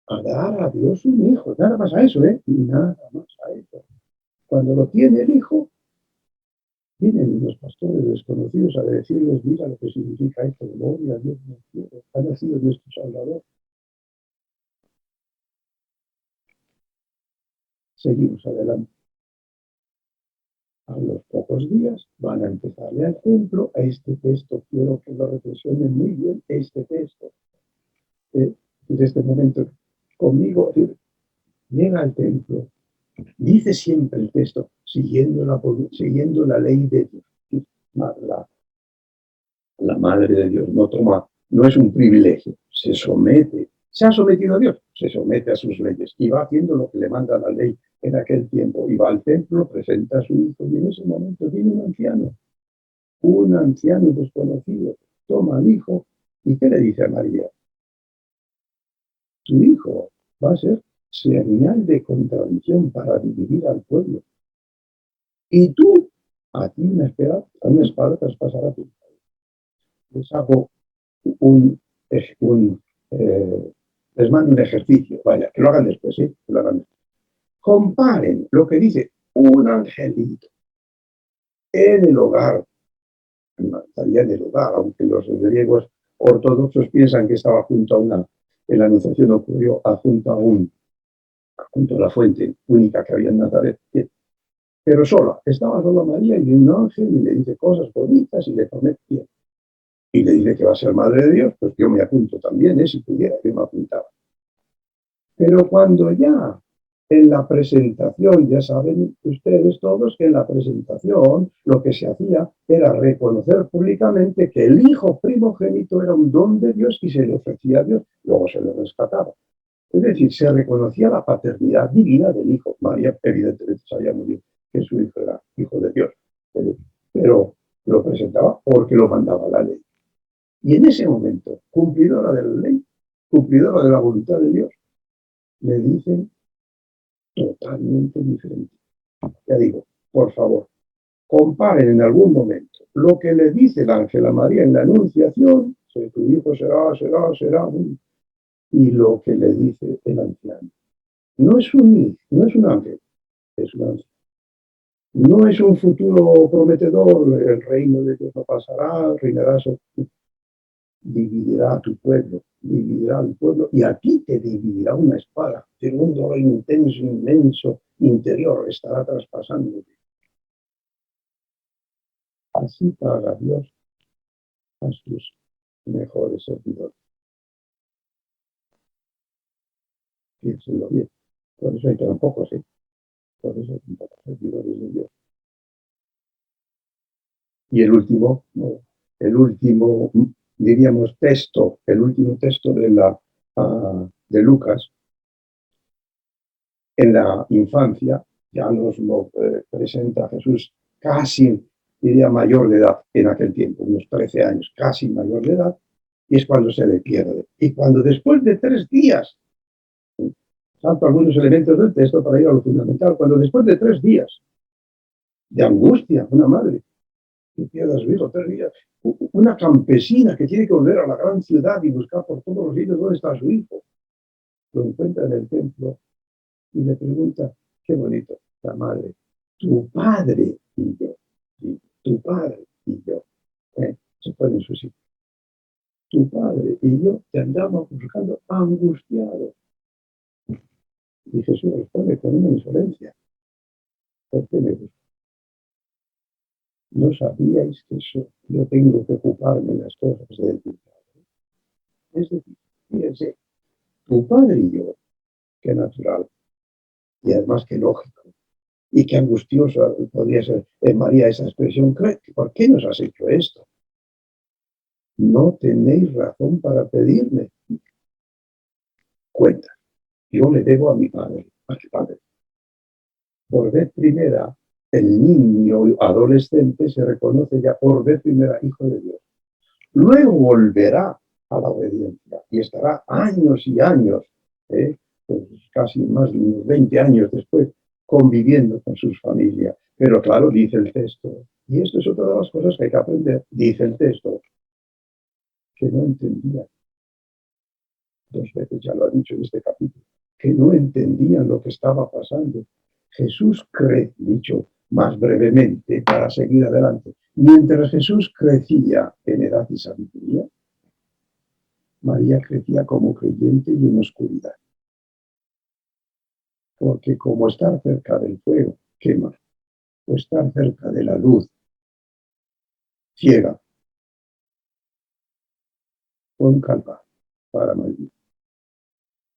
a dar a Dios un hijo, nada más a eso, nada más a eso. Cuando lo tiene el hijo, vienen los pastores desconocidos a decirles, mira lo que significa esto, gloria a Dios, ha nacido nuestro Salvador. Seguimos adelante. A los pocos días van a empezarle al templo. A este texto quiero que lo reflexionen muy bien, este texto. En este momento conmigo, llega al templo. Dice siempre el texto, siguiendo la ley de Dios. La Madre de Dios no es un privilegio, se somete. Se ha sometido a Dios, se somete a sus leyes y va haciendo lo que le manda la ley en aquel tiempo. Y va al templo, presenta a su hijo y en ese momento viene un anciano desconocido, toma al hijo y ¿qué le dice a María? Tu hijo va a ser señal de contradicción para dividir al pueblo. Y tú, a ti una espada traspasará tu padre. Les hago les mando un ejercicio, vaya, que lo hagan después, ¿sí? Que lo hagan después. Comparen lo que dice un angelito en el hogar, estaría en el hogar, aunque los griegos ortodoxos piensan que estaba en la anunciación ocurrió junto a la fuente única que había en Nazaret, pero estaba sola María y un ángel y le dice cosas bonitas y le promete y le dice que va a ser madre de Dios, pues yo me apunto también, si pudiera, yo me apuntaba. Pero cuando ya en la presentación, ya saben ustedes todos que en la presentación lo que se hacía era reconocer públicamente que el hijo primogénito era un don de Dios y se le ofrecía a Dios, luego se le rescataba. Es decir, se reconocía la paternidad divina del hijo. María evidentemente sabía muy bien que su hijo era hijo de Dios, pero lo presentaba porque lo mandaba la ley. Y en ese momento, cumplidora de la ley, cumplidora de la voluntad de Dios, le dicen totalmente diferente. Ya digo, por favor, comparen en algún momento lo que le dice el ángel a María en la anunciación, tu hijo será, y lo que le dice el anciano. No es un ángel, es un ángel. No es un futuro prometedor, el reino de Dios no pasará, reinará sobre dividirá a tu pueblo, dividirá al pueblo y a ti te dividirá una espada. De un dolor intenso, inmenso, interior, estará traspasándote. Así paga Dios a sus mejores servidores. Piénsenlo bien. Por eso hay tan pocos, ¿sí? Por eso hay tan pocos servidores de Dios. Y el último, diríamos, el último texto de Lucas, en la infancia, ya nos lo presenta Jesús casi, diría, mayor de edad en aquel tiempo, unos 13 años, casi mayor de edad, y es cuando se le pierde. Y cuando después de 3 días, salto algunos elementos del texto para ir a lo fundamental, cuando después de 3 días de angustia, una madre que pierde a su hijo 3 días, una campesina que tiene que volver a la gran ciudad y buscar por todos los sitios dónde está su hijo, lo encuentra en el templo y le pregunta, qué bonito, la madre, tu padre y yo, tu padre y yo. pone en su sitio. Tu padre y yo te andamos buscando angustiados. Y Jesús responde con una insolencia. ¿Por qué me buscas? ¿No sabíais que yo tengo que ocuparme de las cosas de tu padre? Es decir, fíjense, tu padre y yo, qué natural, y además qué lógico, y qué angustiosa podría ser en María esa expresión. ¿Por qué nos has hecho esto? No tenéis razón para pedirme. Cuenta, yo le debo a mi padre, a mi padre. Por vez primera, el niño adolescente se reconoce ya por vez primera hijo de Dios. Luego volverá a la obediencia y estará años y años, pues casi más de unos 20 años después, conviviendo con sus familias. Pero claro, dice el texto, y esto es otra de las cosas que hay que aprender, dice el texto, que no entendía. 2 veces ya lo ha dicho en este capítulo, que no entendían lo que estaba pasando. Jesús dicho más brevemente para seguir adelante, mientras Jesús crecía en edad y sabiduría, María crecía como creyente y en oscuridad. Porque como estar cerca del fuego quema, o estar cerca de la luz ciega, fue un calvario para María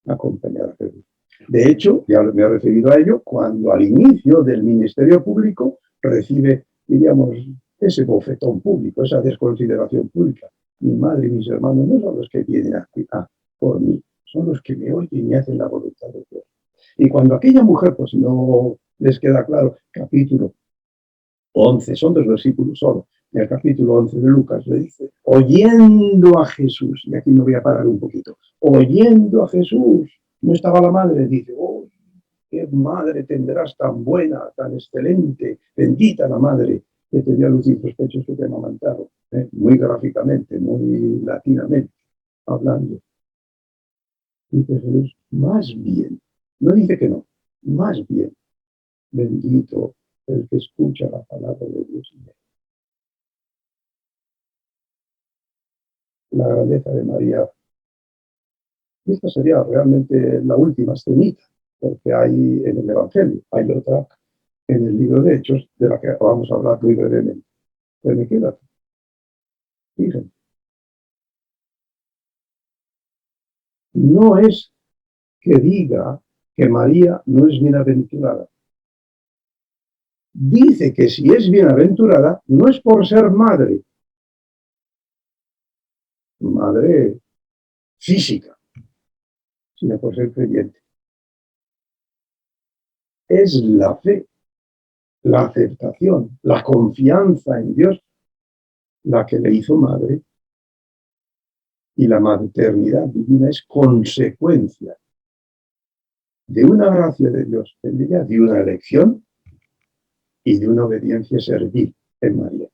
acompañar a Jesús. De hecho, ya me he referido a ello, cuando al inicio del ministerio público recibe, diríamos, ese bofetón público, esa desconsideración pública. Mi madre y mis hermanos no son los que vienen por mí, son los que me oyen y hacen la voluntad de Dios. Y cuando aquella mujer, pues si no les queda claro, capítulo 11, son 2 versículos solo, en el capítulo 11 de Lucas le dice, oyendo a Jesús, y aquí me voy a parar un poquito, oyendo a Jesús, no estaba la madre, dice, oh, qué madre tendrás tan buena, tan excelente, bendita la madre que te dio a luz y los pechos que te amamantaron, muy gráficamente, muy latinamente, hablando. Dice Jesús, más bien, no dice que no, más bien, bendito el que escucha la palabra de Dios. La grandeza de María. Y esta sería realmente la última escenita, porque hay en el Evangelio, hay otra en el libro de Hechos, de la que vamos a hablar muy brevemente. Pero me queda, fíjense, no es que diga que María no es bienaventurada. Dice que si es bienaventurada, no es por ser madre física, sino por ser creyente. Es la fe, la aceptación, la confianza en Dios, la que le hizo madre, y la maternidad divina es consecuencia de una gracia de Dios en ella, de una elección y de una obediencia servil en María.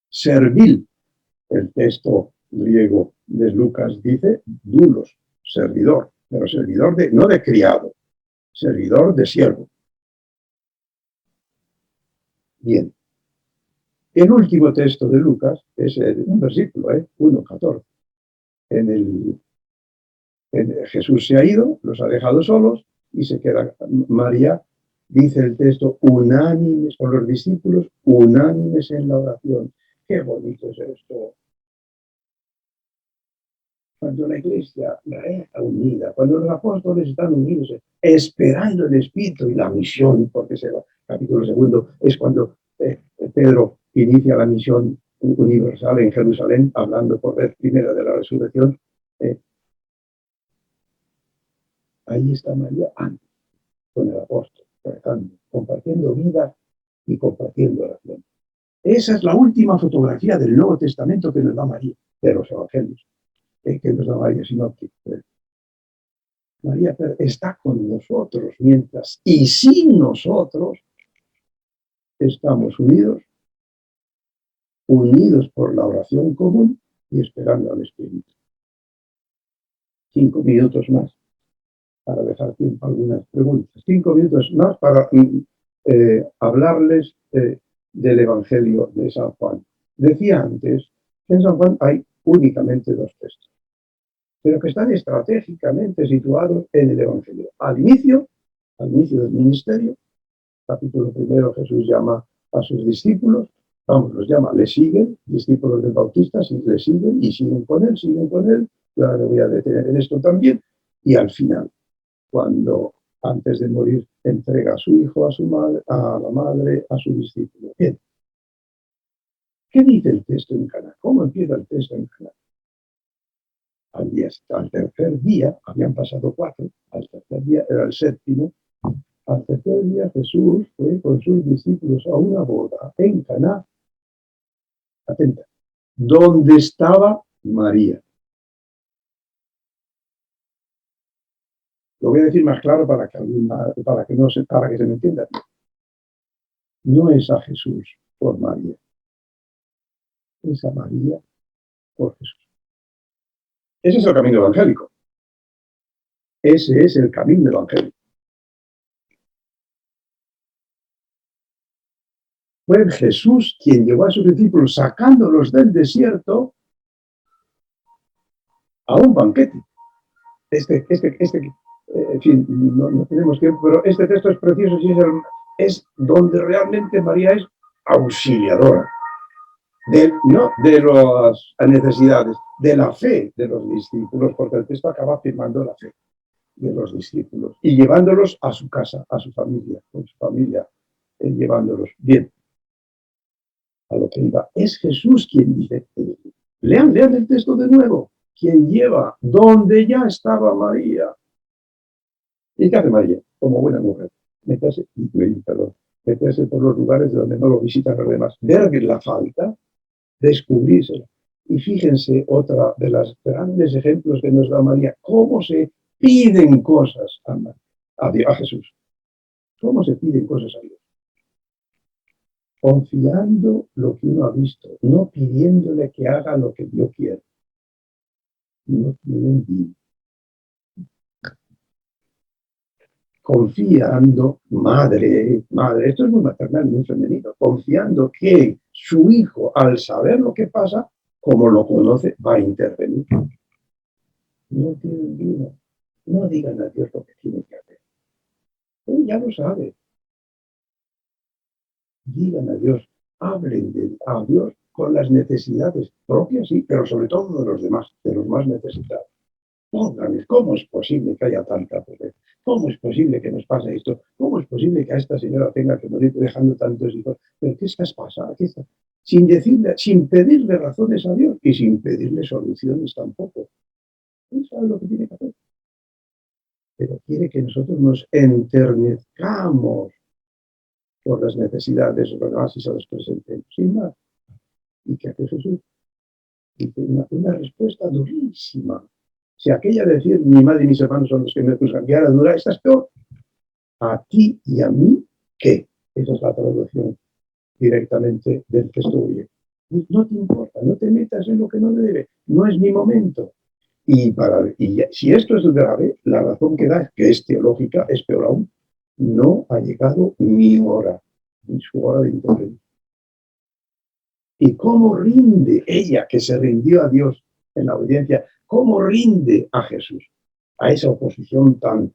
Servil, el texto griego de Lucas dice, doulos, servidor, pero servidor no de criado, servidor de siervo. Bien. El último texto de Lucas es un versículo, 1:14. Jesús se ha ido, los ha dejado solos y se queda María, dice el texto, unánimes con los discípulos, unánimes en la oración. Qué bonito es esto. Cuando la iglesia está unida, cuando los apóstoles están unidos, esperando el Espíritu y la misión, porque ese capítulo 2 es cuando Pedro inicia la misión universal en Jerusalén, hablando por vez primera de la resurrección. Ahí está María antes, con el apóstol, compartiendo vida y compartiendo oración. Esa es la última fotografía del Nuevo Testamento que nos da María, de los evangelios, que nos da María sinóptica. María está con nosotros mientras, y sin nosotros, estamos unidos por la oración común y esperando al Espíritu. 5 minutos más para dejar tiempo a algunas preguntas. 5 minutos más para hablarles del Evangelio de San Juan. Decía antes que en San Juan hay únicamente 2 textos, pero que están estratégicamente situados en el Evangelio. Al inicio del ministerio, capítulo 1, Jesús llama a sus discípulos, los llama, le siguen, discípulos del Bautista, le siguen y siguen con él, yo ahora me voy a detener en esto también, y al final, cuando antes de morir entrega a su hijo, a su madre, a la madre, a su discípulo. Bien, ¿qué dice el texto en Caná? ¿Cómo empieza el texto en Caná? Al tercer día, habían pasado 4, al tercer día era el 7º, al tercer día Jesús fue con sus discípulos a una boda en Caná, atenta, donde estaba María. Lo voy a decir más claro para que se me entienda. No es a Jesús por María, es a María por Jesús. Ese es el camino evangélico. Ese es el camino evangélico. Fue Jesús quien llevó a sus discípulos sacándolos del desierto a un banquete. En fin, no tenemos tiempo, pero este texto es precioso y es donde realmente María es auxiliadora, no de las necesidades, de la fe de los discípulos, porque el texto acaba afirmando la fe de los discípulos y llevándolos a su casa, a su familia, con su familia, llevándolos bien. A lo que iba, es Jesús quien dice, lean el texto de nuevo, quien lleva donde ya estaba María. ¿Y qué hace María? Como buena mujer, meterse por los lugares de donde no lo visitan los demás, ver la falta, descubrírsela. Y fíjense, otra de los grandes ejemplos que nos da María, cómo se piden cosas a Jesús. ¿Cómo se piden cosas a Dios? Confiando lo que uno ha visto, no pidiéndole que haga lo que Dios quiere. No tienen vida. Confiando, madre, esto es muy maternal, muy femenino, confiando que su hijo, al saber lo que pasa, como lo conoce, va a intervenir. No tienen vida. No digan a Dios lo que tiene que hacer. Él ya lo sabe. Digan a Dios, hablen a Dios con las necesidades propias, sí, pero sobre todo de los demás, de los más necesitados. Pónganles, ¿cómo es posible que haya tanta pobreza? ¿Cómo es posible que nos pase esto? ¿Cómo es posible que a esta señora tenga que morir dejando tantos hijos? ¿Pero qué está pasando? Sin pedirle razones a Dios y sin pedirle soluciones tampoco. Él sabe lo que tiene que hacer. Pero quiere que nosotros nos enternezcamos por las necesidades de los demás y se las presentemos, sin más. ¿Y qué hace Jesús? Dice una respuesta durísima. Si aquella de decir, mi madre y mis hermanos son los que me juzgan, y ahora dura, esta es peor. A ti y a mí, ¿qué? Esa es la traducción directamente del texto griego. No te importa, no te metas en lo que no te debe, no es mi momento. Y si esto es grave, la razón que da, que es teológica, es peor aún. No ha llegado mi hora, ni su hora de intervenir. ¿Y cómo rinde ella, que se rindió a Dios en la obediencia, cómo rinde a Jesús, a esa oposición tan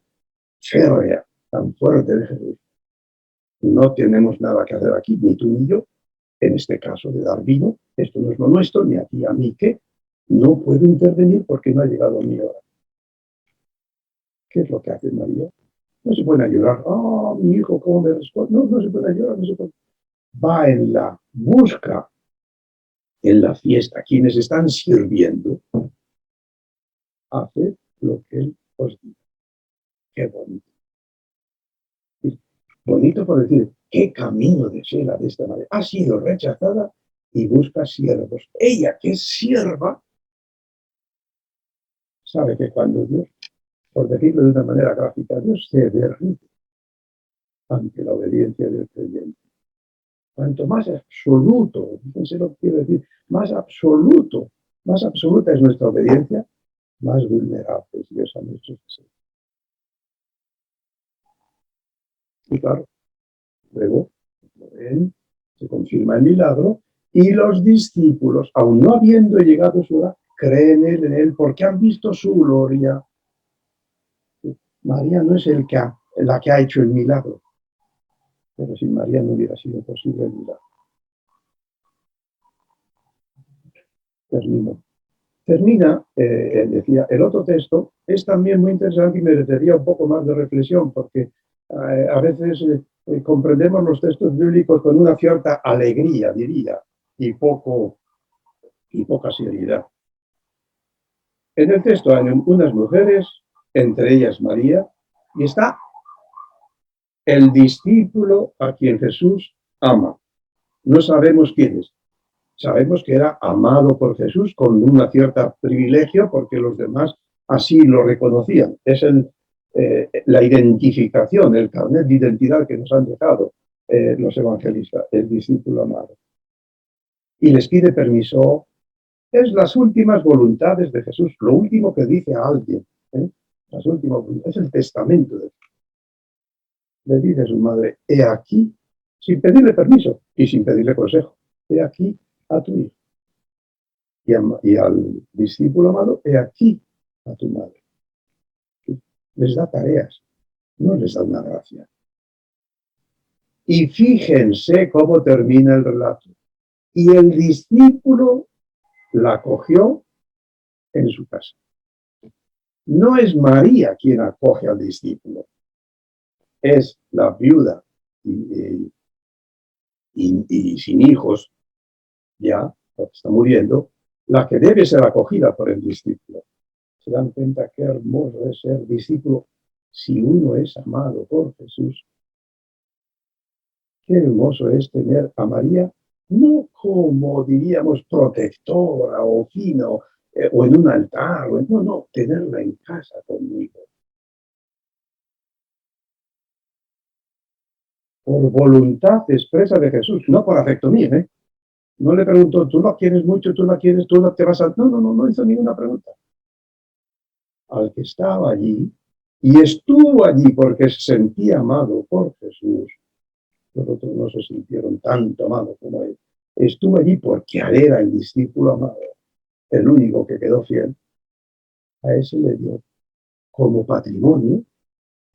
férrea, tan fuerte de Jesús? No tenemos nada que hacer aquí, ni tú ni yo, en este caso de dar vino, esto no es lo nuestro, ni a ti, a mí, que no puedo intervenir porque no ha llegado mi hora. ¿Qué es lo que hace María? No se puede llorar, mi hijo, ¿cómo me responde? No se puede llorar, no se puede. Va en la busca, en la fiesta, quienes están sirviendo, hace lo que él os dice. Qué bonito. Bonito por decir, qué camino desea de esta manera. Ha sido rechazada y busca siervos. Ella, que es sierva, sabe que cuando Dios, por decirlo de una manera gráfica, Dios se derrite ante la obediencia del creyente. Cuanto más absoluto, fíjense lo que quiero decir, más absoluta es nuestra obediencia, más vulnerable es Dios a nuestros deseos. Y claro, luego, como ven, se confirma el milagro Y los discípulos, aun no habiendo llegado su hora, creen en él porque han visto su gloria. María no es la que ha hecho el milagro, pero sin María no hubiera sido posible el milagro. Termina, decía, el otro texto es también muy interesante y merecería un poco más de reflexión, porque a veces comprendemos los textos bíblicos con una cierta alegría, diría, y poca seriedad. En el texto hay unas mujeres, entre ellas María, y está el discípulo a quien Jesús ama. No sabemos quién es. Sabemos que era amado por Jesús con un cierto privilegio porque los demás así lo reconocían. Es la identificación, el carnet de identidad que nos han dejado los evangelistas, el discípulo amado. Y les pide permiso. Es las últimas voluntades de Jesús, lo último que dice a alguien. Las últimas voluntades, es el testamento de Jesús. Le dice a su madre, he aquí, sin pedirle permiso y sin pedirle consejo, he aquí a tu hijo. Y al discípulo amado, he aquí a tu madre. Les da tareas, no les da una gracia. Y fíjense cómo termina el relato. Y el discípulo la acogió en su casa. No es María quien acoge al discípulo, es la viuda y sin hijos, ya, porque está muriendo, la que debe ser acogida por el discípulo. Se dan cuenta qué hermoso es ser discípulo si uno es amado por Jesús. Qué hermoso es tener a María, no como diríamos protectora o fina o en un altar, no, tenerla en casa conmigo. Por voluntad expresa de Jesús, no por afecto mío, ¿eh? No le preguntó, tú la quieres mucho, tú la quieres, tú no te vas a... No hizo ninguna pregunta. Al que estaba allí, y estuvo allí porque se sentía amado por Jesús, los otros no se sintieron tanto amados como él. Estuvo allí porque él era el discípulo amado, el único que quedó fiel. A ese le dio como patrimonio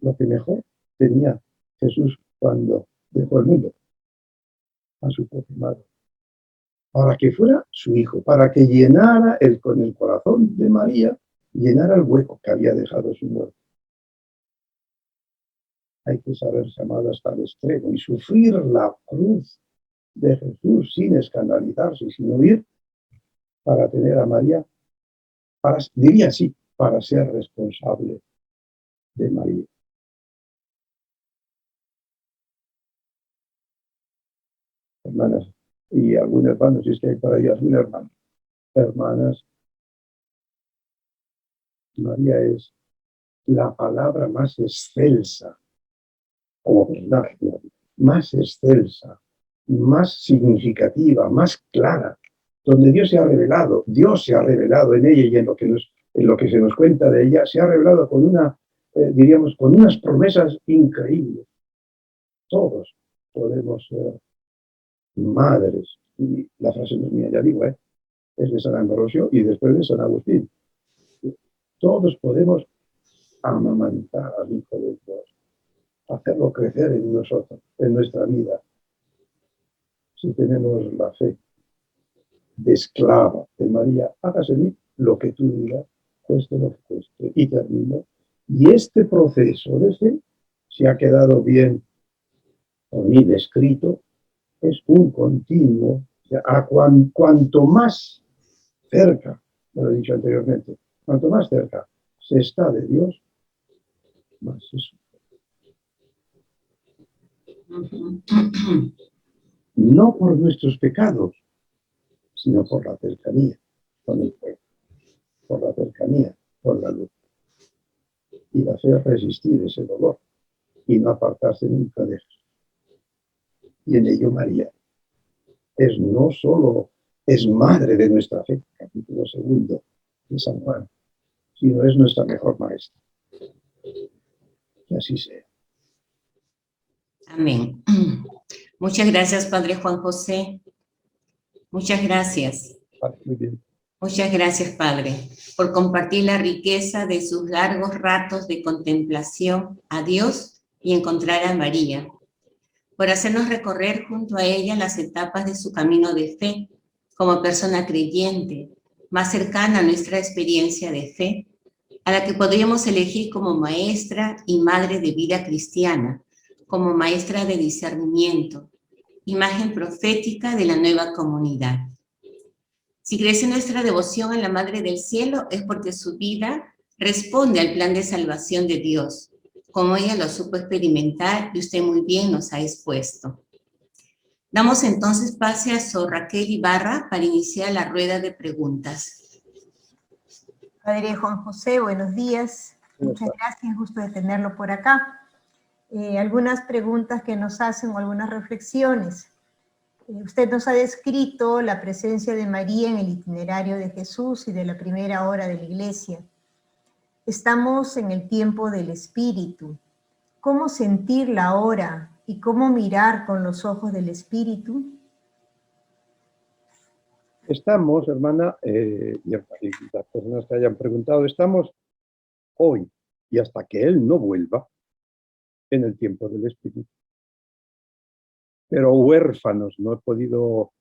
lo que mejor tenía Jesús cuando dejó el mundo, a su propia madre, para que fuera su hijo, para que llenara con el corazón de María, llenara el hueco que había dejado su muerte. Hay que saberse amado hasta el extremo y sufrir la cruz de Jesús sin escandalizarse y sin huir para tener a María, diría así, para ser responsable de María. Hermanas, y algún hermano, si es que hay para ellas un hermano, hermanas, María es la palabra más excelsa, como personaje, más excelsa, más significativa, más clara, donde Dios se ha revelado en ella y en lo que se nos cuenta de ella, se ha revelado con diríamos, con unas promesas increíbles. Todos podemos ser madres, y la frase no es mía, ya digo, es de San Ambrosio y después de San Agustín. Todos podemos amamantar al Hijo de Dios, hacerlo crecer en nosotros, en nuestra vida, si tenemos la fe de esclava de María. Hágase en mí lo que tú digas, cueste lo que cueste. Y termino. Y este proceso de fe, si ha quedado bien por mí descrito, es un continuo. O sea, cuanto más cerca, lo he dicho anteriormente, cuanto más cerca se está de Dios, más se sufre. No por nuestros pecados, sino por la cercanía con el pueblo, por la cercanía con la luz. Y la fe es resistir ese dolor y no apartarse nunca de Jesús. Y en ello María no solo es madre de nuestra fe, capítulo 2 de San Juan, sino es nuestra mejor maestra. Que así sea. Amén. Muchas gracias, Padre Juan José. Muchas gracias. Vale, muy bien. Muchas gracias, Padre, por compartir la riqueza de sus largos ratos de contemplación a Dios y encontrar a María, por hacernos recorrer junto a ella las etapas de su camino de fe como persona creyente, más cercana a nuestra experiencia de fe, a la que podríamos elegir como maestra y madre de vida cristiana, como maestra de discernimiento, imagen profética de la nueva comunidad. Si crece nuestra devoción a la Madre del Cielo es porque su vida responde al plan de salvación de Dios, como ella lo supo experimentar y usted muy bien nos ha expuesto. Damos entonces pase a Sor Raquel Ibarra para iniciar la rueda de preguntas. Padre Juan José, buenos días. Muchas gracias, gusto de tenerlo por acá. Algunas preguntas que nos hacen o algunas reflexiones. Usted nos ha descrito la presencia de María en el itinerario de Jesús y de la primera hora de la Iglesia. Estamos en el tiempo del Espíritu. ¿Cómo sentirla ahora y cómo mirar con los ojos del Espíritu? Estamos, hermana, y las personas que hayan preguntado, estamos hoy y hasta que Él no vuelva en el tiempo del Espíritu. Pero huérfanos, no he podido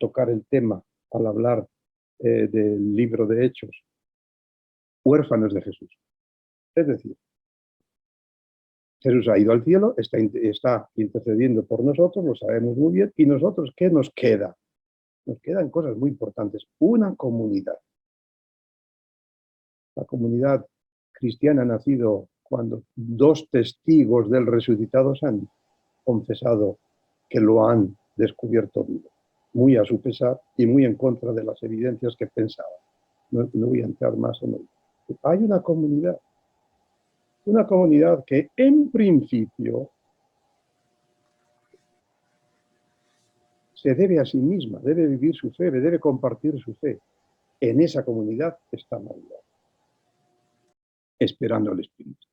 tocar el tema al hablar del libro de Hechos. Huérfanos de Jesús. Es decir, Jesús ha ido al cielo, está intercediendo por nosotros, lo sabemos muy bien, y nosotros, ¿qué nos queda? Nos quedan cosas muy importantes. Una comunidad. La comunidad cristiana ha nacido cuando 2 testigos del resucitado han confesado que lo han descubierto vivo, muy a su pesar y muy en contra de las evidencias que pensaban. No voy a entrar más en ello. Hay una comunidad que en principio se debe a sí misma, debe vivir su fe, debe compartir su fe. En esa comunidad está María, esperando al Espíritu.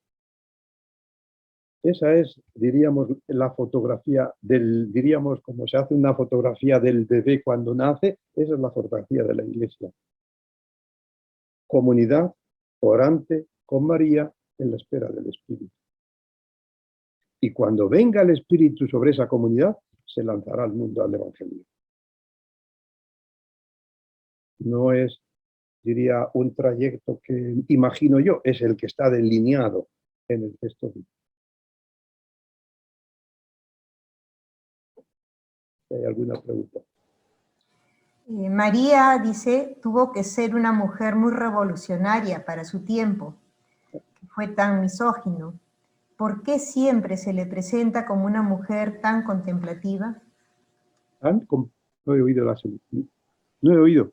Esa es, diríamos, la fotografía diríamos, como se hace una fotografía del bebé cuando nace, esa es la fotografía de la Iglesia. Comunidad orante con María en la espera del Espíritu. Y cuando venga el Espíritu sobre esa comunidad, se lanzará al mundo al Evangelio. No es, diría, un trayecto que imagino yo, es el que está delineado en el texto bíblico. ¿Hay alguna pregunta? María, dice, tuvo que ser una mujer muy revolucionaria para su tiempo, que fue tan misógino. ¿Por qué siempre se le presenta como una mujer tan contemplativa? No he oído la solución. No he oído.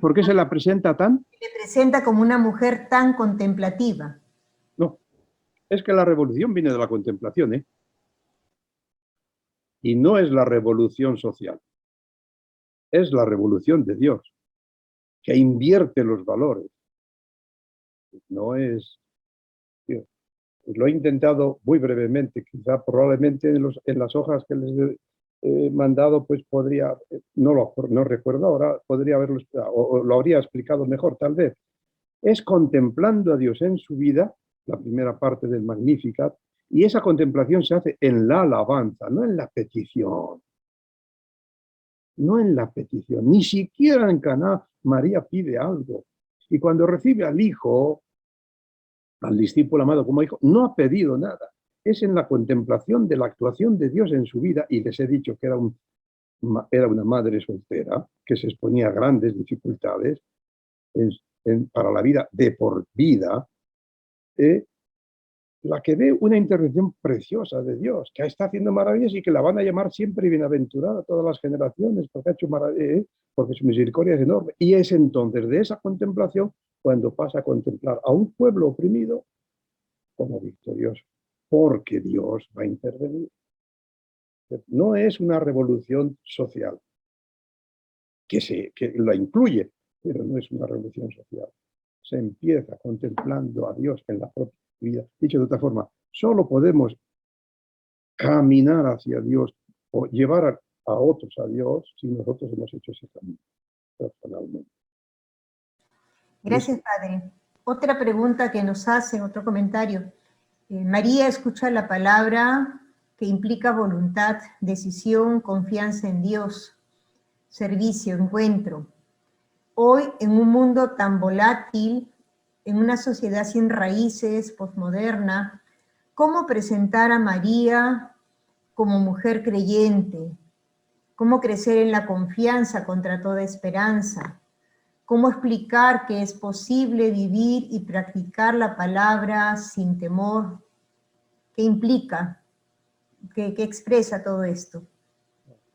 ¿Por qué se la presenta tan? Se le presenta como una mujer tan contemplativa. No, es que la revolución viene de la contemplación, ¿eh? Y no es la revolución social. Es la revolución de Dios, que invierte los valores. No es... Dios. Lo he intentado muy brevemente, quizá probablemente en las hojas que les he mandado, pues podría, no recuerdo ahora, podría haberlo, o lo habría explicado mejor tal vez. Es contemplando a Dios en su vida, la primera parte del Magnificat, y esa contemplación se hace en la alabanza, no en la petición. No en la petición, ni siquiera en Caná María pide algo. Y cuando recibe al Hijo, al discípulo amado como hijo, no ha pedido nada. Es en la contemplación de la actuación de Dios en su vida, y les he dicho que era una madre soltera, que se exponía a grandes dificultades para la vida de por vida, la que ve una intervención preciosa de Dios, que está haciendo maravillas y que la van a llamar siempre bienaventurada a todas las generaciones, porque ha hecho maravillas, porque su misericordia es enorme. Y es entonces de esa contemplación cuando pasa a contemplar a un pueblo oprimido como victorioso, porque Dios va a intervenir. No es una revolución social, que la incluye, pero no es una revolución social. Se empieza contemplando a Dios en la propia vida. Dicho de otra forma, solo podemos caminar hacia Dios o llevar a otros a Dios si nosotros hemos hecho ese camino personalmente. Gracias, Padre. Otra pregunta que nos hacen, otro comentario. María escucha la palabra que implica voluntad, decisión, confianza en Dios, servicio, encuentro. Hoy, en un mundo tan volátil, en una sociedad sin raíces, posmoderna, ¿cómo presentar a María como mujer creyente? ¿Cómo crecer en la confianza contra toda esperanza? ¿Cómo explicar que es posible vivir y practicar la palabra sin temor? ¿Qué implica? ¿Qué expresa todo esto?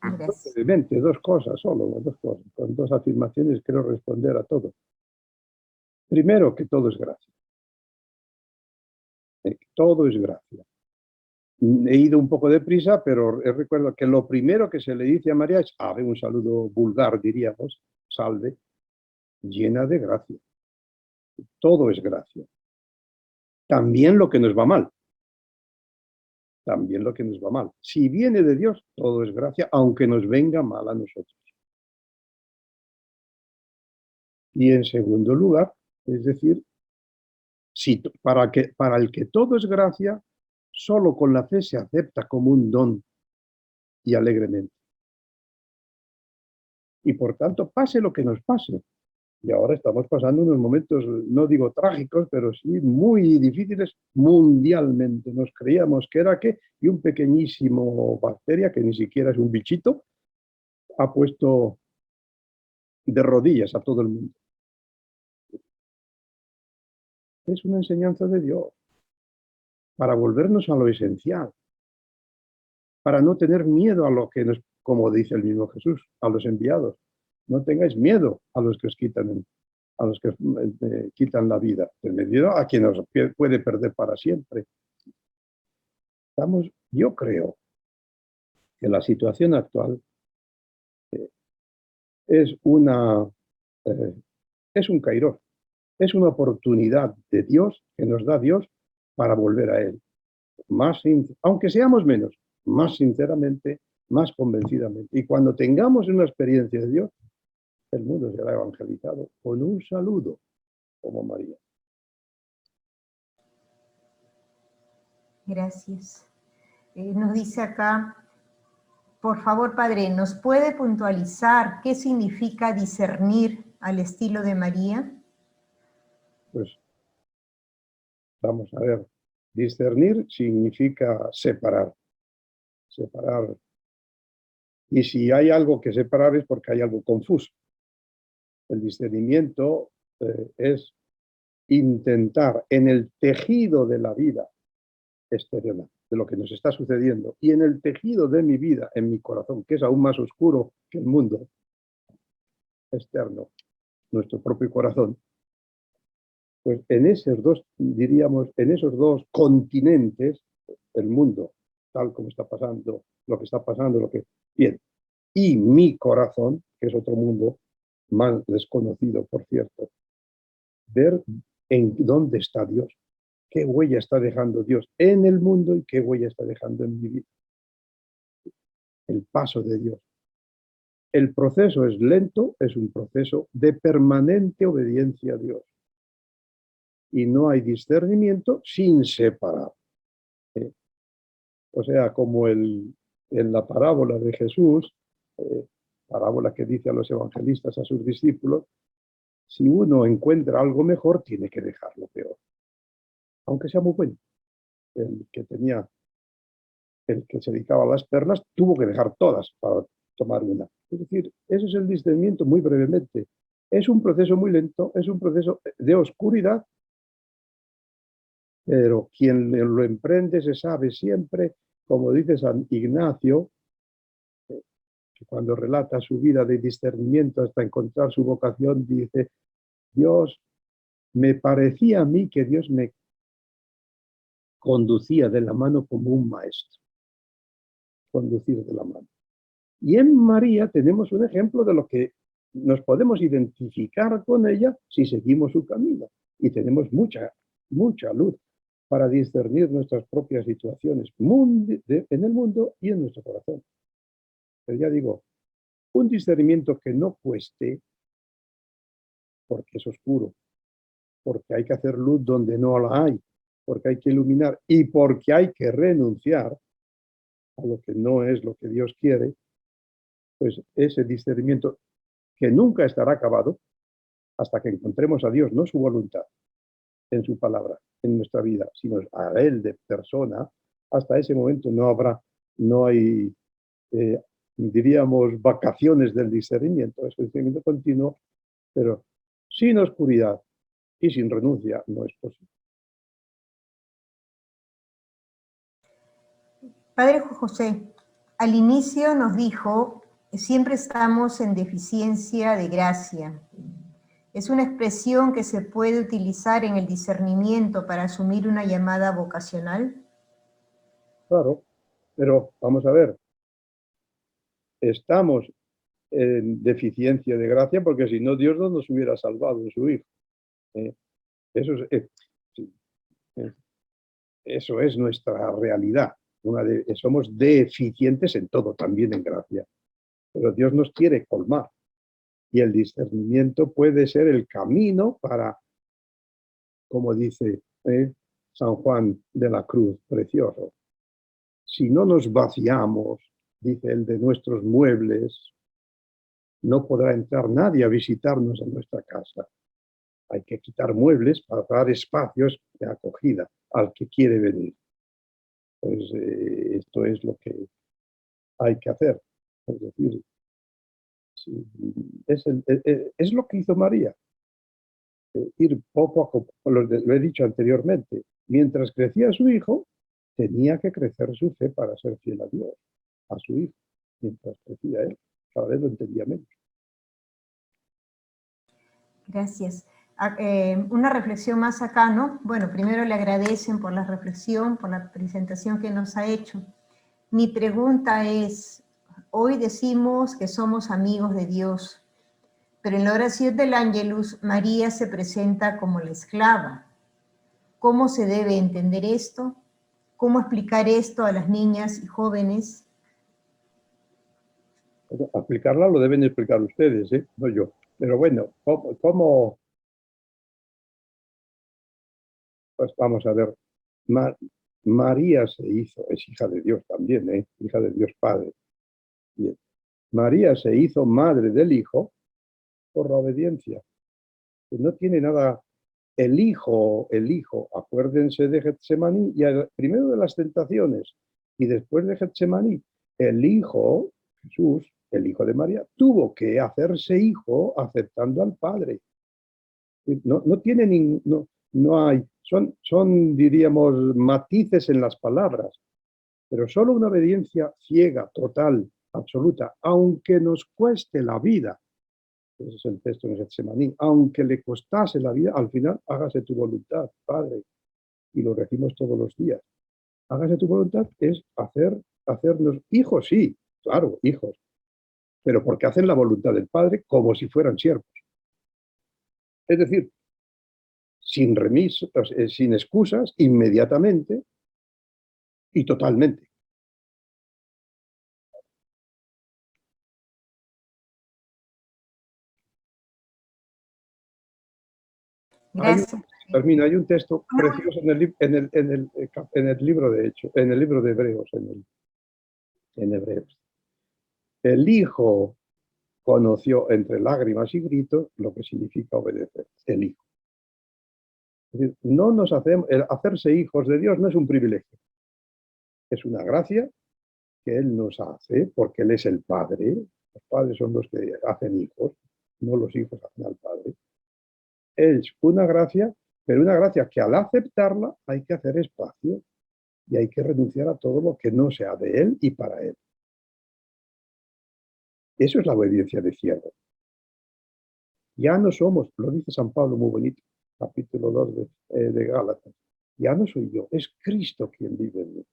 Gracias. Brevemente, dos cosas. Con dos afirmaciones quiero responder a todo. Primero, que todo es gracia. Todo es gracia. He ido un poco deprisa, pero recuerdo que lo primero que se le dice a María es ave, un saludo vulgar, diríamos, salve, llena de gracia. Todo es gracia. También lo que nos va mal. También lo que nos va mal. Si viene de Dios, todo es gracia, aunque nos venga mal a nosotros. Y en segundo lugar, es decir, si para el que todo es gracia, solo con la fe se acepta como un don y alegremente. Y por tanto, pase lo que nos pase. Y ahora estamos pasando unos momentos, no digo trágicos, pero sí muy difíciles mundialmente. Nos creíamos que era que, y un pequeñísimo bacteria, que ni siquiera es un bichito, ha puesto de rodillas a todo el mundo. Es una enseñanza de Dios para volvernos a lo esencial, para no tener miedo a lo que nos, como dice el mismo Jesús, a los enviados. No tengáis miedo a los que os quitan, quitan la vida. Tened miedo a quien os puede perder para siempre. Yo creo que la situación actual es un kairos, es una oportunidad de Dios que nos da Dios para volver a Él. Aunque seamos menos, más sinceramente, más convencidamente. Y cuando tengamos una experiencia de Dios, el mundo será evangelizado con un saludo, como María. Gracias. Nos dice acá, por favor, Padre, ¿nos puede puntualizar qué significa discernir al estilo de María? Pues vamos a ver. Discernir significa separar. Separar. Y si hay algo que separar es porque hay algo confuso. El discernimiento es intentar en el tejido de la vida exterior, de lo que nos está sucediendo, y en el tejido de mi vida, en mi corazón, que es aún más oscuro que el mundo externo, nuestro propio corazón, pues en esos dos, diríamos, en esos dos continentes, el mundo, tal como está pasando, lo que está pasando, bien, y mi corazón, que es otro mundo más desconocido, por cierto, ver en dónde está Dios, qué huella está dejando Dios en el mundo y qué huella está dejando en mi vida. El paso de Dios. El proceso es lento, es un proceso de permanente obediencia a Dios. Y no hay discernimiento sin separar. O sea, como en la parábola de Jesús, parábola que dice a los evangelistas, a sus discípulos, si uno encuentra algo mejor, tiene que dejar lo peor. Aunque sea muy bueno. El que se dedicaba a las perlas, tuvo que dejar todas para tomar una. Es decir, ese es el discernimiento muy brevemente. Es un proceso muy lento, es un proceso de oscuridad, pero quien lo emprende se sabe siempre, como dice San Ignacio, que cuando relata su vida de discernimiento hasta encontrar su vocación, dice, Dios, me parecía a mí que Dios me conducía de la mano como un maestro. Conducir de la mano. Y en María tenemos un ejemplo de lo que nos podemos identificar con ella si seguimos su camino. Y tenemos mucha luz para discernir nuestras propias situaciones en el mundo y en nuestro corazón. Pero ya digo, un discernimiento que no cueste, porque es oscuro, porque hay que hacer luz donde no la hay, porque hay que iluminar y porque hay que renunciar a lo que no es lo que Dios quiere, pues ese discernimiento que nunca estará acabado hasta que encontremos a Dios, no su voluntad, en su palabra, en nuestra vida, sino a Él de persona, hasta ese momento no hay, diríamos, vacaciones del discernimiento, es un discernimiento continuo, pero sin oscuridad y sin renuncia no es posible. Padre José, al inicio nos dijo, siempre estamos en deficiencia de gracia. ¿Es una expresión que se puede utilizar en el discernimiento para asumir una llamada vocacional? Claro, pero vamos a ver, estamos en deficiencia de gracia porque si no Dios no nos hubiera salvado de su Hijo. Eso eso es nuestra realidad. Somos deficientes en todo, también en gracia. Pero Dios nos quiere colmar. Y el discernimiento puede ser el camino para, como dice San Juan de la Cruz, precioso. Si no nos vaciamos, dice él, de nuestros muebles, no podrá entrar nadie a visitarnos en nuestra casa. Hay que quitar muebles para dar espacios de acogida al que quiere venir. Pues esto es lo que hay que hacer. Es decir, sí, es lo que hizo María. Ir poco a poco, lo he dicho anteriormente, mientras crecía su hijo, tenía que crecer su fe para ser fiel a Dios, a su hijo. Mientras crecía él, cada vez lo entendía menos. Gracias. Una reflexión más acá, ¿no? Bueno, primero le agradecen por la reflexión, por la presentación que nos ha hecho. Mi pregunta es, hoy decimos que somos amigos de Dios, pero en la oración del Ángelus, María se presenta como la esclava. ¿Cómo se debe entender esto? ¿Cómo explicar esto a las niñas y jóvenes? Aplicarla lo deben explicar ustedes, no yo. Pero bueno, ¿cómo? Pues vamos a ver. María se hizo, es hija de Dios también, hija de Dios Padre. Bien. María se hizo madre del Hijo por la obediencia. Que no tiene nada. El hijo, acuérdense de Getsemaní, y primero de las tentaciones y después de Getsemaní, el Hijo, Jesús, el Hijo de María, tuvo que hacerse hijo aceptando al Padre. No tiene no hay, son, diríamos, matices en las palabras, pero solo una obediencia ciega, total, absoluta, aunque nos cueste la vida. Ese es el texto en Getsemaní. Aunque le costase la vida, al final, hágase tu voluntad, Padre. Y lo decimos todos los días. Hágase tu voluntad es hacernos hijos, sí, claro, hijos. Pero porque hacen la voluntad del Padre como si fueran siervos. Es decir, sin remisos, sin excusas, inmediatamente y totalmente. Gracias. Hay un texto precioso en el libro, de hecho, en el libro de Hebreos, en Hebreos. El Hijo conoció entre lágrimas y gritos lo que significa obedecer, el Hijo. Es decir, no nos hacemos, el hacerse hijos de Dios no es un privilegio, es una gracia que Él nos hace porque Él es el Padre. Los padres son los que hacen hijos, no los hijos hacen al Padre. Es una gracia, pero una gracia que al aceptarla hay que hacer espacio y hay que renunciar a todo lo que no sea de Él y para Él. Eso es la obediencia de siervo. Ya no somos, lo dice San Pablo muy bonito, capítulo 2 de Gálatas, ya no soy yo, es Cristo quien vive en mí.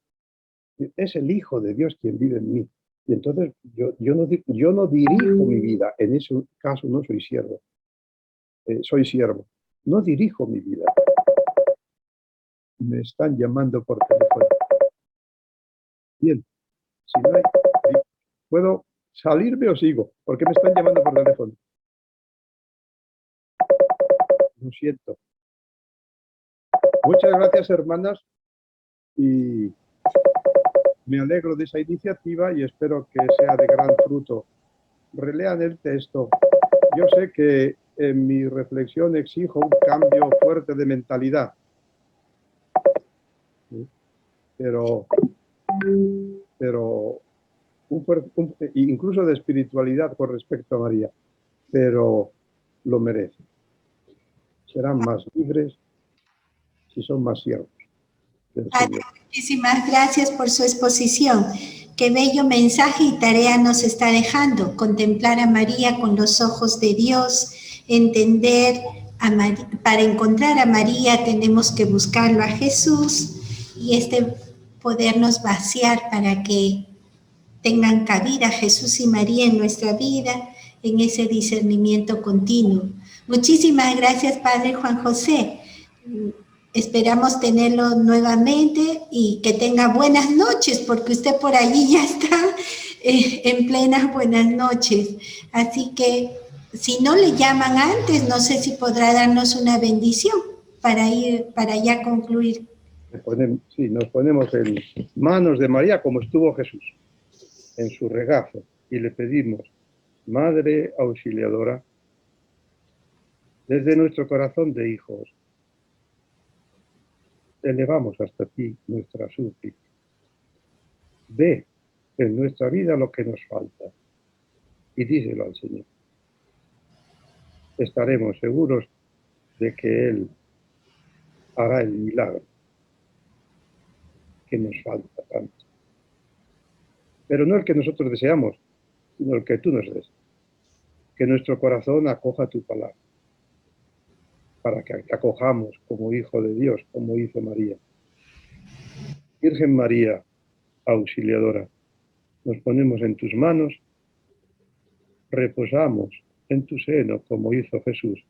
Es el Hijo de Dios quien vive en mí. Y entonces yo no dirijo mi vida, en ese caso no soy siervo, soy siervo. No dirijo mi vida. Me están llamando por teléfono. Bien, si no hay, puedo ¿Salirme o sigo? Porque me están llamando por teléfono. Lo siento. Muchas gracias, hermanas, y me alegro de esa iniciativa y espero que sea de gran fruto. Relean el texto. Yo sé que en mi reflexión exijo un cambio fuerte de mentalidad, ¿sí? pero incluso de espiritualidad con respecto a María, pero lo merece. Serán más libres si son más siervos del Señor. Muchísimas gracias por su exposición. Qué bello mensaje y tarea nos está dejando. Contemplar a María con los ojos de Dios, entender a María. Para encontrar a María tenemos que buscarlo a Jesús y podernos vaciar para que tengan cabida Jesús y María en nuestra vida, en ese discernimiento continuo. Muchísimas gracias, Padre Juan José. Esperamos tenerlo nuevamente y que tenga buenas noches, porque usted por allí ya está en plenas buenas noches. Así que, si no le llaman antes, no sé si podrá darnos una bendición para ya concluir. Nos ponemos en manos de María como estuvo Jesús, en su regazo, y le pedimos, Madre Auxiliadora, desde nuestro corazón de hijos, elevamos hasta ti nuestra súplica. Ve en nuestra vida lo que nos falta y díselo al Señor. Estaremos seguros de que Él hará el milagro que nos falta tanto. Pero no el que nosotros deseamos, sino el que tú nos des. Que nuestro corazón acoja tu palabra, para que te acojamos como hijo de Dios, como hizo María. Virgen María, Auxiliadora, nos ponemos en tus manos, reposamos en tu seno como hizo Jesús.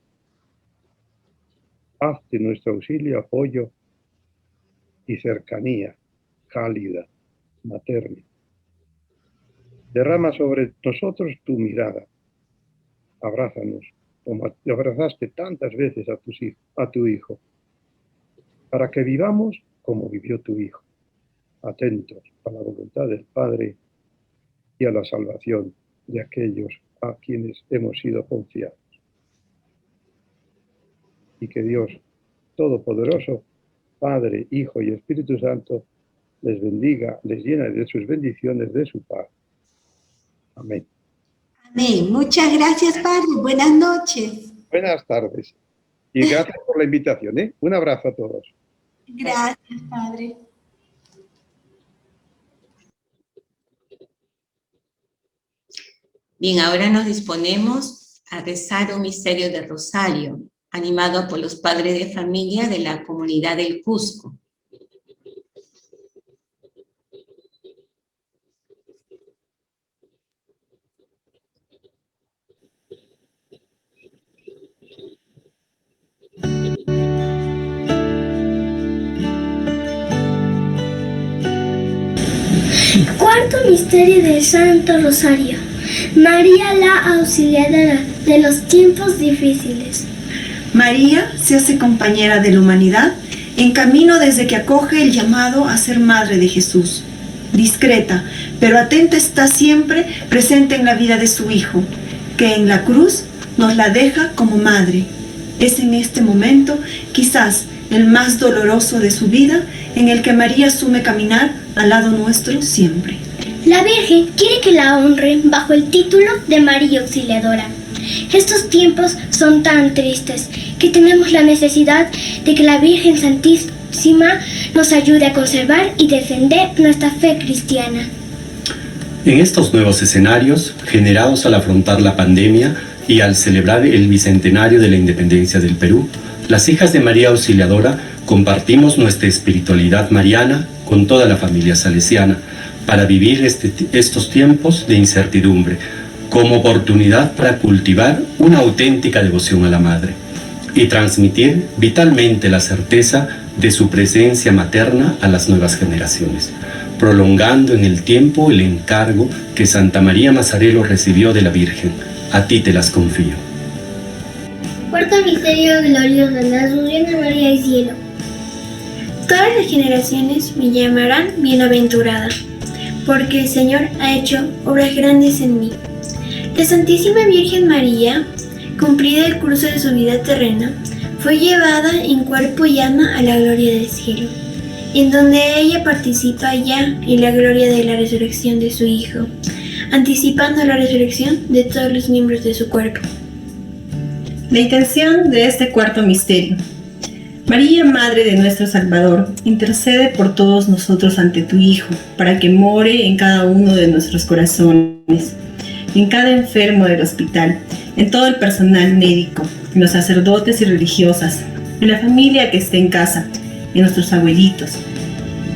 Hazte nuestro auxilio, apoyo y cercanía cálida, materna. Derrama sobre nosotros tu mirada. Abrázanos, como te abrazaste tantas veces a tu Hijo, para que vivamos como vivió tu Hijo, atentos a la voluntad del Padre y a la salvación de aquellos a quienes hemos sido confiados. Y que Dios Todopoderoso, Padre, Hijo y Espíritu Santo, les bendiga, les llena de sus bendiciones, de su paz. Amén. Amén. Muchas gracias, Padre. Buenas noches. Buenas tardes. Y gracias por la invitación, ¿eh? Un abrazo a todos. Gracias, Padre. Bien, ahora nos disponemos a rezar un misterio de Rosario, animado por los padres de familia de la comunidad del Cusco. Cuarto misterio del Santo Rosario. María la Auxiliadora de los tiempos difíciles. María se hace compañera de la humanidad en camino desde que acoge el llamado a ser madre de Jesús. Discreta, pero atenta está siempre presente en la vida de su Hijo, que en la cruz nos la deja como madre. Es en este momento, quizás el más doloroso de su vida, en el que María asume caminar al lado nuestro siempre. La Virgen quiere que la honren bajo el título de María Auxiliadora. Estos tiempos son tan tristes que tenemos la necesidad de que la Virgen Santísima nos ayude a conservar y defender nuestra fe cristiana. En estos nuevos escenarios, generados al afrontar la pandemia y al celebrar el bicentenario de la independencia del Perú, las hijas de María Auxiliadora compartimos nuestra espiritualidad mariana con toda la familia salesiana para vivir estos tiempos de incertidumbre como oportunidad para cultivar una auténtica devoción a la Madre y transmitir vitalmente la certeza de su presencia materna a las nuevas generaciones. prolongando en el tiempo el encargo que Santa María Mazzarello recibió de la Virgen. A ti te las confío. Cuarto misterio glorioso, la Asunción de María al cielo. Todas las generaciones me llamarán bienaventurada, porque el Señor ha hecho obras grandes en mí. La Santísima Virgen María, cumplido el curso de su vida terrena, fue llevada en cuerpo y alma a la gloria del cielo, en donde ella participa ya en la gloria de la resurrección de su Hijo, anticipando la resurrección de todos los miembros de su cuerpo. La intención de este cuarto misterio. María, Madre de nuestro Salvador, intercede por todos nosotros ante tu Hijo, para que more en cada uno de nuestros corazones, en cada enfermo del hospital, en todo el personal médico, en los sacerdotes y religiosas, en la familia que esté en casa, en nuestros abuelitos,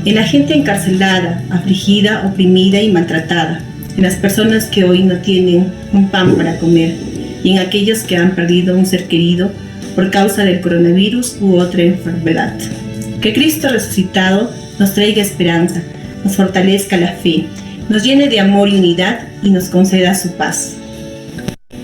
en la gente encarcelada, afligida, oprimida y maltratada, en las personas que hoy no tienen un pan para comer, y en aquellos que han perdido un ser querido por causa del coronavirus u otra enfermedad. Que Cristo resucitado nos traiga esperanza, nos fortalezca la fe, nos llene de amor y unidad y nos conceda su paz.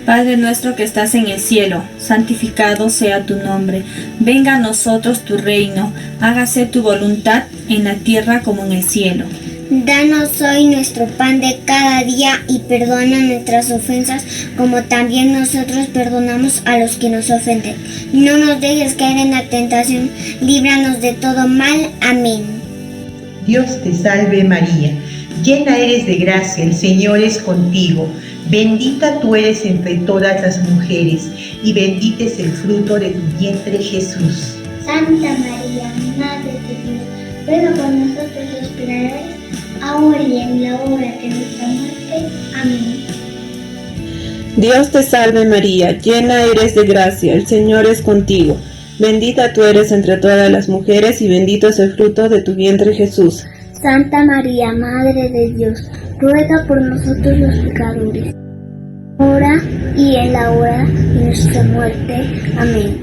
Padre nuestro que estás en el cielo, santificado sea tu nombre. Venga a nosotros tu reino, hágase tu voluntad en la tierra como en el cielo. Danos hoy nuestro pan de cada día y perdona nuestras ofensas como también nosotros perdonamos a los que nos ofenden. No nos dejes caer en la tentación, líbranos de todo mal. Amén. Dios te salve María, llena eres de gracia, el Señor es contigo. Bendita tú eres entre todas las mujeres y bendito es el fruto de tu vientre Jesús. Santa María, Madre de Dios, ruega por nosotros los pecadores, ahora y en la hora de nuestra muerte. Amén. Dios te salve María, llena eres de gracia, el Señor es contigo. Bendita tú eres entre todas las mujeres y bendito es el fruto de tu vientre Jesús. Santa María, Madre de Dios, ruega por nosotros los pecadores, ahora y en la hora de nuestra muerte. Amén.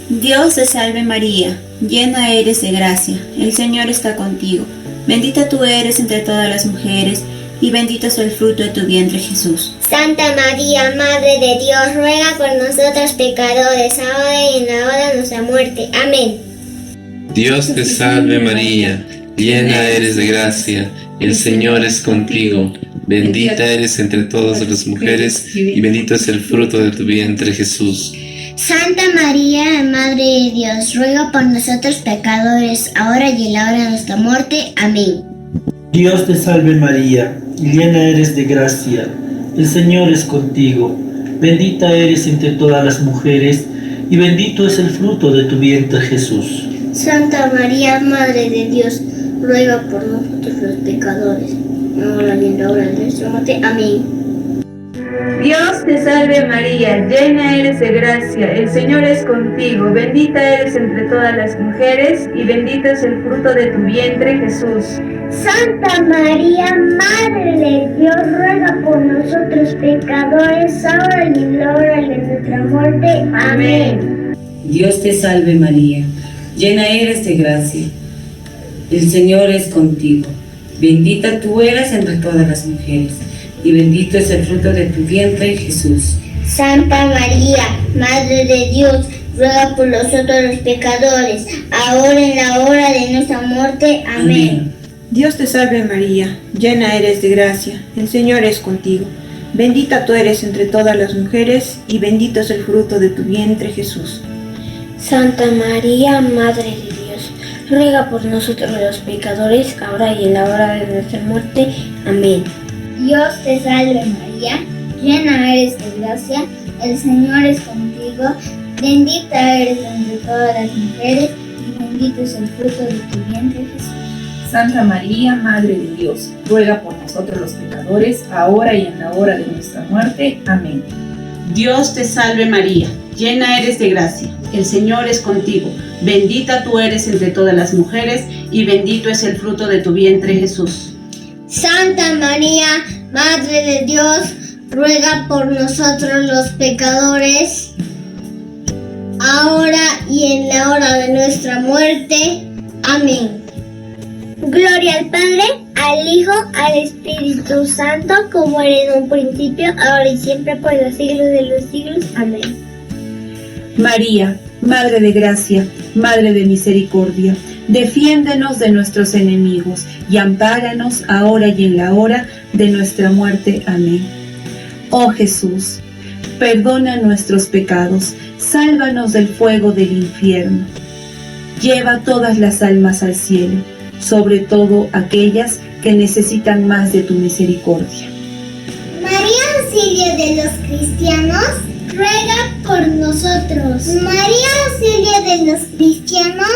Dios te salve María, llena eres de gracia, el Señor está contigo. Bendita tú eres entre todas las mujeres y bendito es el fruto de tu vientre Jesús. Santa María, Madre de Dios, ruega por nosotros pecadores, ahora y en la hora de nuestra muerte. Amén. Dios te salve María, llena eres de gracia, el Señor es contigo. Bendita eres entre todas las mujeres y bendito es el fruto de tu vientre Jesús. Santa María, Madre de Dios, ruega por nosotros pecadores, ahora y en la hora de nuestra muerte. Amén. Dios te salve María, llena eres de gracia, el Señor es contigo. Bendita eres entre todas las mujeres y bendito es el fruto de tu vientre Jesús. Santa María, Madre de Dios, ruega por nosotros los pecadores, ahora y en la hora de nuestra muerte. Amén. Dios te salve María, llena eres de gracia, el Señor es contigo, bendita eres entre todas las mujeres y bendito es el fruto de tu vientre Jesús. Santa María, Madre de Dios, ruega por nosotros pecadores, ahora y en la hora de nuestra muerte. Amén. Dios te salve María, llena eres de gracia, el Señor es contigo, bendita tú eres entre todas las mujeres y bendito es el fruto de tu vientre Jesús. Santa María, Madre de Dios, ruega por nosotros los pecadores, ahora y en la hora de nuestra muerte. Amén. Dios te salve María, llena eres de gracia, el Señor es contigo. Bendita tú eres entre todas las mujeres y bendito es el fruto de tu vientre Jesús. Santa María, Madre de Dios, ruega por nosotros los pecadores, ahora y en la hora de nuestra muerte. Amén. Dios te salve María, llena eres de gracia, el Señor es contigo, bendita eres entre todas las mujeres y bendito es el fruto de tu vientre Jesús. Santa María, Madre de Dios, ruega por nosotros los pecadores, ahora y en la hora de nuestra muerte. Amén. Dios te salve María, llena eres de gracia, el Señor es contigo, bendita tú eres entre todas las mujeres y bendito es el fruto de tu vientre Jesús. Santa María, Madre de Dios, ruega por nosotros los pecadores, ahora y en la hora de nuestra muerte. Amén. Gloria al Padre, al Hijo, al Espíritu Santo, como era en un principio, ahora y siempre, por los siglos de los siglos. Amén. María, Madre de Gracia, Madre de Misericordia, defiéndenos de nuestros enemigos y ampáranos ahora y en la hora de nuestra muerte. Amén. Oh Jesús, perdona nuestros pecados, sálvanos del fuego del infierno. Lleva todas las almas al cielo, sobre todo aquellas que necesitan más de tu misericordia. María, auxilio de los cristianos, ruega por nosotros. María, auxilio de los cristianos,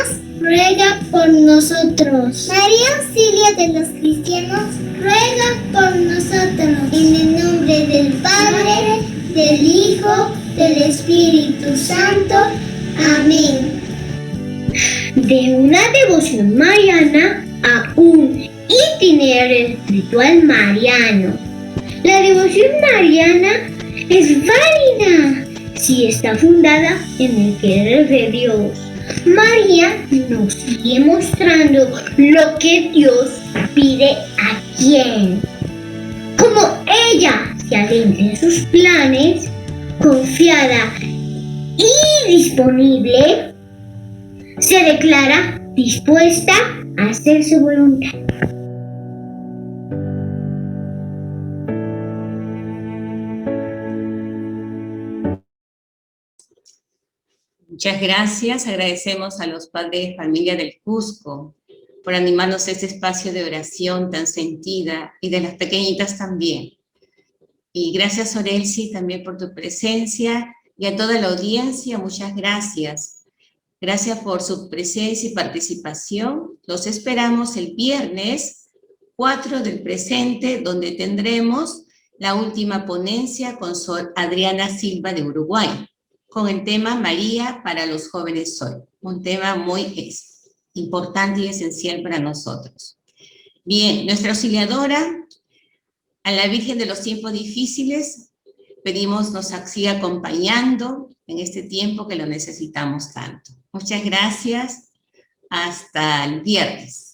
ruega por nosotros. María, auxilio de los cristianos, ruega por nosotros. En el nombre del Padre, del Hijo, del Espíritu Santo. Amén. De una devoción mariana a un itinerario espiritual mariano. La devoción mariana es válida si está fundada en el querer de Dios. María nos sigue mostrando lo que Dios pide a quien. Como ella se adentra en sus planes, confiada y disponible, se declara dispuesta a hacer su voluntad. Muchas gracias. Agradecemos a los padres de familia del Cusco por animarnos a este espacio de oración tan sentida y de las pequeñitas también. Y gracias, Orelsi, también por tu presencia y a toda la audiencia. Muchas gracias. Gracias por su presencia y participación. Los esperamos el viernes 4 del presente, donde tendremos la última ponencia con Sor Adriana Silva de Uruguay, con el tema María para los jóvenes hoy, un tema muy importante y esencial para nosotros. Bien, nuestra auxiliadora, a la Virgen de los tiempos difíciles, pedimos nos siga acompañando en este tiempo que lo necesitamos tanto. Muchas gracias, hasta el viernes.